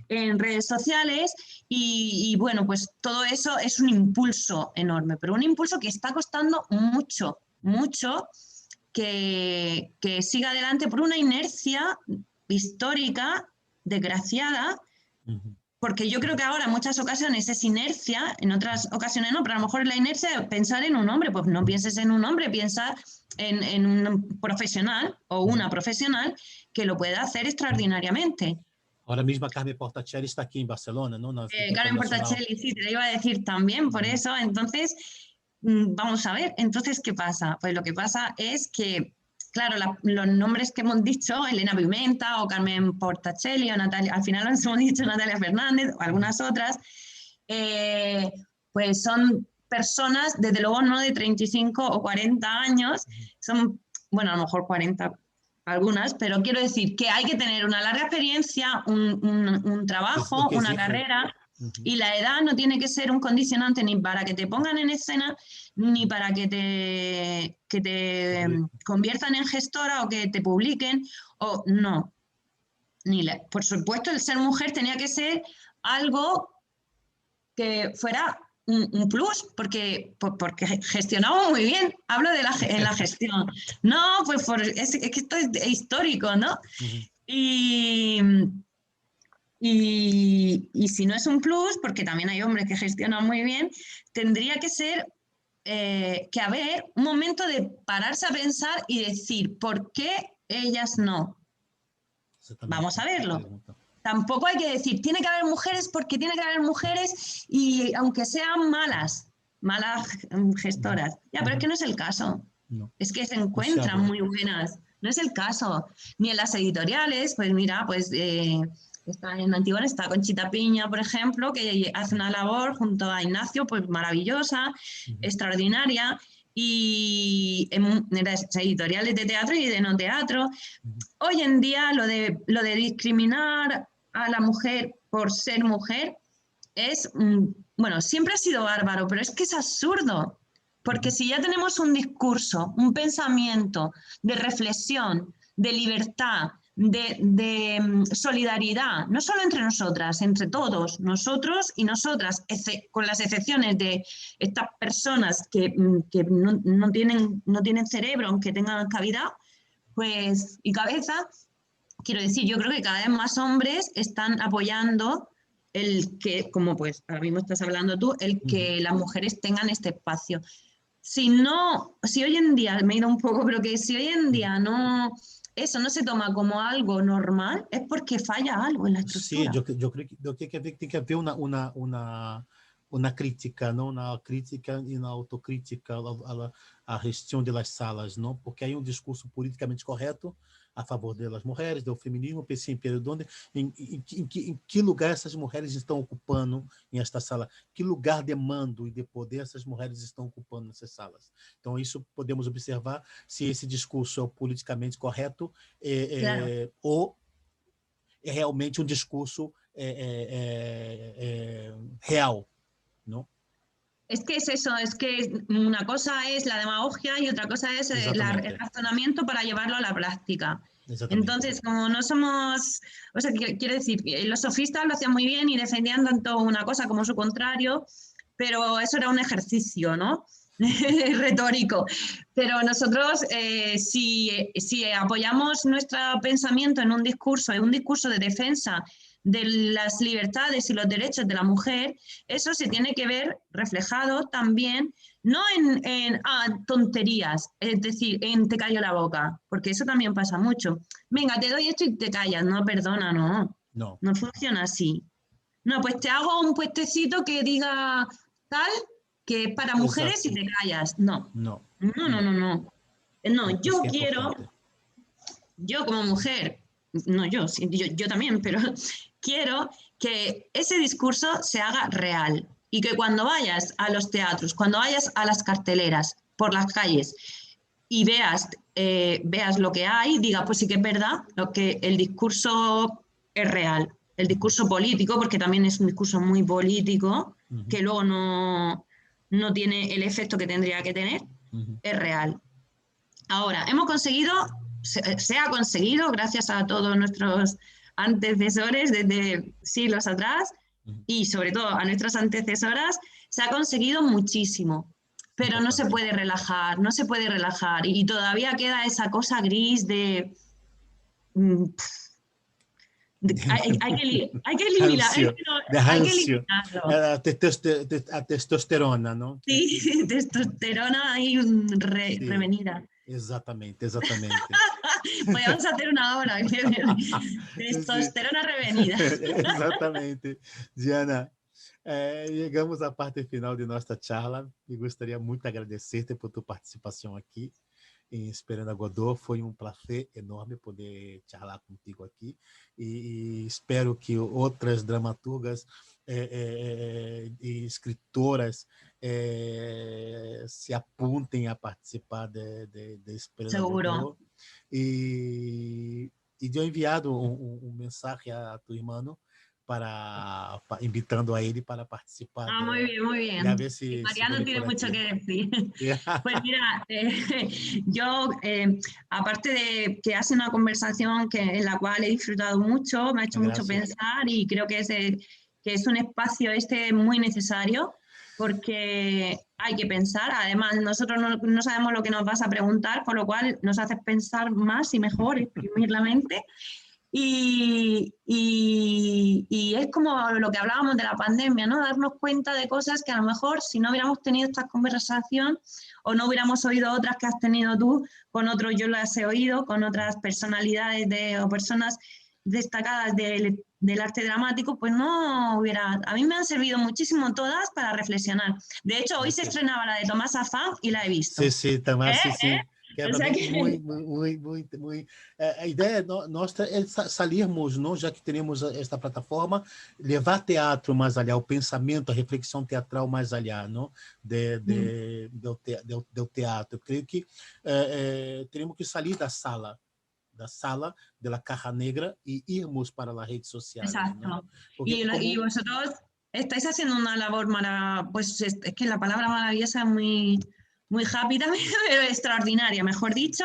en redes sociales y bueno, pues todo eso es un impulso enorme, pero un impulso que está costando mucho, mucho que siga adelante por una inercia histórica desgraciada, porque yo creo que ahora en muchas ocasiones es inercia, en otras ocasiones no, pero a lo mejor la inercia de pensar en un hombre, pues no pienses en un hombre, piensa en un profesional o una profesional que lo pueda hacer extraordinariamente. Ahora mismo Carmen Portacelli está aquí en Barcelona, ¿no? Carmen Portacelli, sí, te lo iba a decir también, por eso. Entonces, vamos a ver, entonces, ¿qué pasa? Pues lo que pasa es que, claro, los nombres que hemos dicho, Elena Pimenta o Carmen Portacelli o Natalia, al final nos hemos dicho Natalia Fernández o algunas otras, pues son personas, desde luego no de 35 o 40 años, son, bueno, a lo mejor 40 algunas, pero quiero decir que hay que tener una larga experiencia, un trabajo, una carrera, y la edad no tiene que ser un condicionante ni para que te pongan en escena, ni para que te conviertan en gestora o que te publiquen, o no. Por supuesto, el ser mujer tenía que ser algo que fuera un plus, porque gestionamos muy bien. Hablo en la gestión. No, pues es que esto es histórico, ¿no? Y si no es un plus, porque también hay hombres que gestionan muy bien, tendría que ser que haber un momento de pararse a pensar y decir, ¿por qué ellas no? Vamos a verlo. Tampoco hay que decir, tiene que haber mujeres porque tiene que haber mujeres y aunque sean malas gestoras. Ya, pero es que no es el caso. No. Es que se encuentran muy buenas. No es el caso. Ni en las editoriales, pues mira, pues está en Antigona, está Conchita Piña, por ejemplo, que hace una labor junto a Ignacio, pues maravillosa, extraordinaria. Y en las editoriales de teatro y de no teatro. Hoy en día lo de discriminar a la mujer por ser mujer es, bueno, siempre ha sido bárbaro, pero es que es absurdo, porque si ya tenemos un discurso, un pensamiento de reflexión, de libertad, de solidaridad, no solo entre nosotras, entre todos, nosotros y nosotras, con las excepciones de estas personas que no tienen cerebro, aunque tengan cavidad, y cabeza, quiero decir, yo creo que cada vez más hombres están apoyando el que, como pues ahora mismo estás hablando tú, el que las mujeres tengan este espacio. Si hoy en día, me he ido un poco, pero que si hoy en día eso no se toma como algo normal, es porque falla algo en la Sí, estructura. yo creo que tiene que haber una crítica, ¿no? Una crítica y una autocrítica a gestión de las salas, ¿no? Porque hay un discurso políticamente correcto a favor de las mujeres, del feminismo. Pensei em donde, em que lugar essas mulheres estão ocupando em esta sala? Que lugar de mando e de poder essas mulheres estão ocupando nessas salas? Então, isso podemos observar se esse discurso é politicamente correto Claro. ou é realmente um discurso real, ¿no? Es que es eso, es que una cosa es la demagogia y otra cosa es el razonamiento para llevarlo a la práctica. Entonces, como no somos, o sea, quiero decir, los sofistas lo hacían muy bien y defendían tanto una cosa como su contrario, pero eso era un ejercicio, ¿no? Retórico. Pero nosotros, si apoyamos nuestro pensamiento en un discurso de defensa de las libertades y los derechos de la mujer, eso se tiene que ver reflejado también, no en tonterías, es decir, en te callo la boca, porque eso también pasa mucho. Venga, te doy esto y te callas. No, perdona, no funciona así. No, pues te hago un puestecito que diga tal, que es para mujeres y te callas. No, yo quiero, yo como mujer, no yo también, pero quiero que ese discurso se haga real y que cuando vayas a los teatros, cuando vayas a las carteleras, por las calles y veas lo que hay, diga, pues sí que es verdad, lo que el discurso es real. El discurso político, porque también es un discurso muy político, que luego no tiene el efecto que tendría que tener, es real. Ahora, se ha conseguido, gracias a todos nuestros antecesores desde siglos atrás, y sobre todo a nuestras antecesoras, se ha conseguido muchísimo, pero no se puede relajar, y todavía queda esa cosa gris de... hay que eliminarlo. A testosterona, ¿no? Sí, testosterona ahí revenida. Exatamente. Podemos hacer una hora. Testosterona revenida. Exatamente. Diana, chegamos à parte final de nossa charla. E gostaria muito de agradecer-te por tua participação aqui em Esperando a Godot. Foi um prazer enorme poder charlar contigo aqui. E espero que outras dramaturgas e escritoras se apuntem a participar de Esperando a Godot. E eu enviado um mensagem a tu irmão invitando a él para participar. Muy bien, muy bien. A ver si Mariano tiene mucho que decir. Pues mira, yo, aparte de que hace una conversación en la cual he disfrutado mucho, me ha hecho mucho pensar y creo que es un espacio muy necesario porque hay que pensar. Además, nosotros no sabemos lo que nos vas a preguntar, con lo cual nos haces pensar más y mejor, exprimir la mente. Y es como lo que hablábamos de la pandemia, ¿no? Darnos cuenta de cosas que a lo mejor si no hubiéramos tenido esta conversación o no hubiéramos oído otras que has tenido tú, con otros yo las he oído, con otras personalidades o personas destacadas del arte dramático, pues no hubiera... A mí me han servido muchísimo todas para reflexionar. De hecho, hoy se estrenaba la de Tomás Afán y la he visto. Sí, Tomás, sí. Que é muito. A ideia nossa é salirmos, não, já que teremos esta plataforma, levar teatro mais allá, o pensamento, a reflexão teatral mais allá, não, do teatro. Eu creio que teremos que sair da sala de la caja negra y irmos para las redes sociales. Exacto. ¿No? Y vosotros estáis haciendo una labor pues es que la palabra maravillosa es muy rápida, pero extraordinaria, mejor dicho,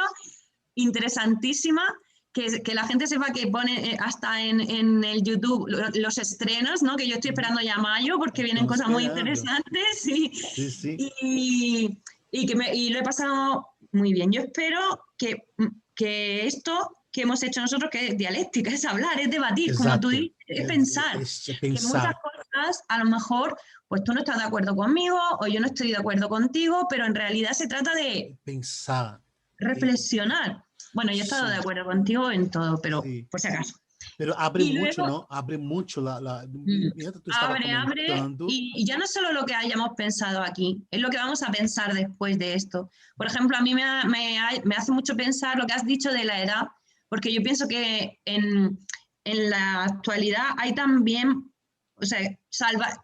interesantísima, que la gente sepa que pone hasta en el YouTube los estrenos, ¿no? Que yo estoy esperando ya mayo porque vienen cosas muy interesantes y lo he pasado muy bien. Yo espero que esto que hemos hecho nosotros, que es dialéctica, es hablar, es debatir, Exato. como tú dices, es pensar. Que muchas cosas, a lo mejor, pues tú no estás de acuerdo conmigo o yo no estoy de acuerdo contigo, pero en realidad se trata de pensar, reflexionar. Bueno, yo he estado de acuerdo contigo en todo, pero sí, por si acaso. pero abre Y mucho, luego, ¿no? Abre mucho mientras tú estabas abre, comentando. y ya no solo lo que hayamos pensado aquí, es lo que vamos a pensar después de esto. Por ejemplo, a mí me hace mucho pensar lo que has dicho de la edad, porque yo pienso que en la actualidad hay también, o sea,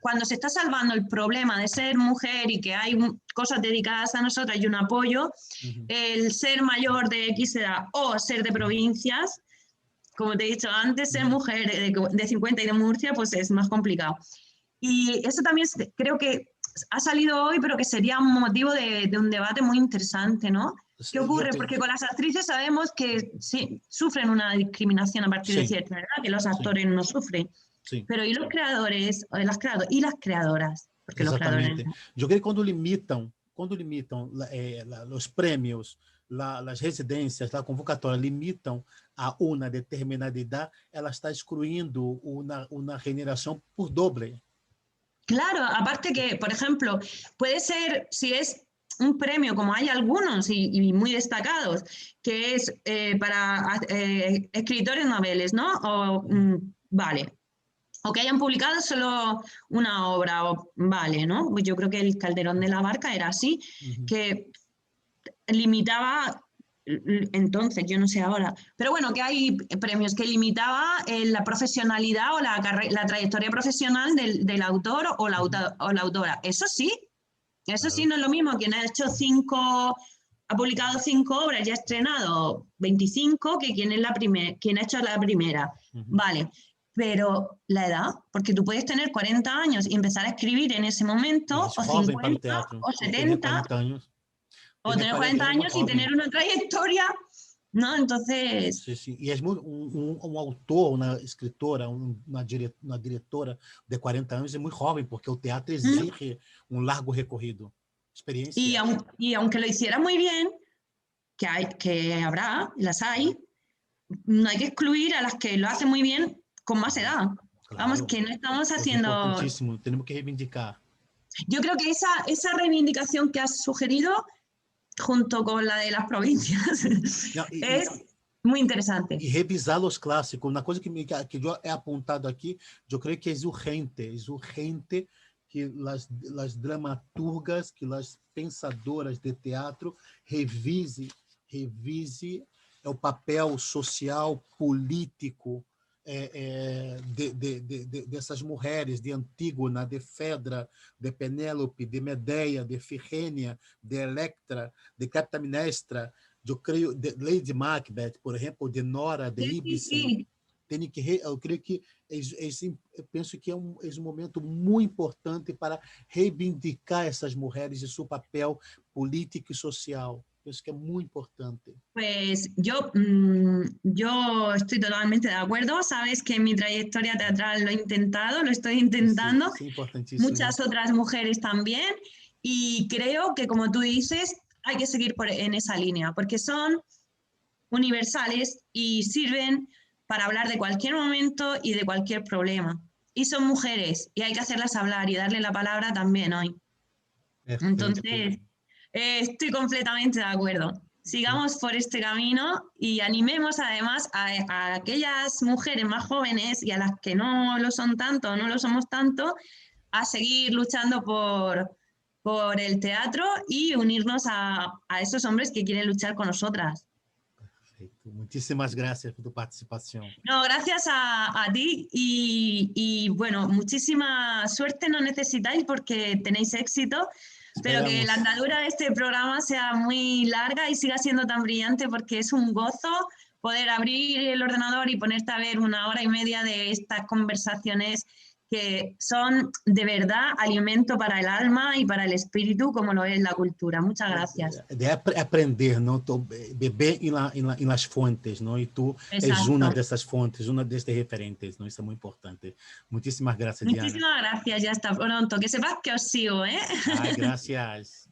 cuando se está salvando el problema de ser mujer y que hay cosas dedicadas a nosotras y un apoyo, el ser mayor de X edad o ser de provincias, como te he dicho antes, ser mujer de 50 y de Murcia, pues es más complicado. Y eso también creo que ha salido hoy, pero que sería un motivo de un debate muy interesante, ¿no? ¿Qué ocurre? Porque con las actrices sabemos que sí, sufren una discriminación a partir de cierta edad, que los actores no sufren. Sí. Pero ¿y los creadores, y las creadoras? Porque exatamente. Yo creo que cuando limitan los premios, las residencias, la convocatoria limitam a una determinada edad, ela está excluyendo una generación por doble. Claro, aparte que, por ejemplo, puede ser, si es un premio, como hay algunos y muy destacados, que es para escritores noveles, ¿no? O, vale. O que hayan publicado solo una obra, o, vale, ¿no? Pues yo creo que el Calderón de la Barca era así, que limitaba, entonces, yo no sé ahora, pero bueno, que hay premios que limitaba la profesionalidad o la trayectoria profesional del autor o la autora. Eso sí no es lo mismo. Quien ha hecho ha publicado 5 obras y ha estrenado 25 que quien ha hecho la primera. Vale. Pero la edad, porque tú puedes tener 40 años y empezar a escribir en ese momento, o 50, o 70, o tener 40 años y tener una trayectoria, ¿no? Entonces... Sí, sí. Y es un autor, una escritora, una directora de 40 años es muy joven, porque el teatro exige un largo recorrido, experiencia. Y aunque lo hiciera muy bien, que habrá, las hay, no hay que excluir a las que lo hacen muy bien con más edad. Claro. Vamos, que no estamos haciendo... Es importantísimo, tenemos que reivindicar. Yo creo que esa reivindicación que has sugerido, junto con la de las provincias, es muy interesante. Y revisar los clásicos. Una cosa que yo he apuntado aquí, yo creo que es urgente que las dramaturgas, que las pensadoras de teatro revise el papel social, político dessas mulheres, de Antígona, de Fedra, de Penélope, de Medeia, de Ifigênia, de Electra, de Clitemnestra, eu creio, de Lady Macbeth, por exemplo, de Nora, de Ibsen. Eu creio que eu penso que é um momento muito importante para reivindicar essas mulheres e seu papel político e social. Pienso que es muy importante. Pues yo estoy totalmente de acuerdo. Sabes que en mi trayectoria teatral lo he intentado, lo estoy intentando. Sí, importantísimo. Muchas otras mujeres también. Y creo que, como tú dices, hay que seguir en esa línea, porque son universales y sirven para hablar de cualquier momento y de cualquier problema. Y son mujeres, y hay que hacerlas hablar y darle la palabra también hoy. Perfecto. Entonces... estoy completamente de acuerdo. Sigamos por este camino y animemos además a aquellas mujeres más jóvenes y a las que no lo son tanto, no lo somos tanto, a seguir luchando por el teatro y unirnos a esos hombres que quieren luchar con nosotras. Perfecto. Muchísimas gracias por tu participación. No, gracias a ti y bueno, muchísima suerte no necesitáis porque tenéis éxito. Pero que la andadura de este programa sea muy larga y siga siendo tan brillante, porque es un gozo poder abrir el ordenador y ponerte a ver 1 hora y media de estas conversaciones que son de verdad alimento para el alma y para el espíritu, como lo es la cultura. Muchas gracias. De aprender, ¿no? Beber en las fuentes, ¿no? Y tú eres una de esas fuentes, una de estas referentes, ¿no? Eso es muy importante. Muchísimas gracias, Diana. Muchísimas gracias, ya hasta pronto. Que sepas que os sigo, ¿eh? Ay, gracias.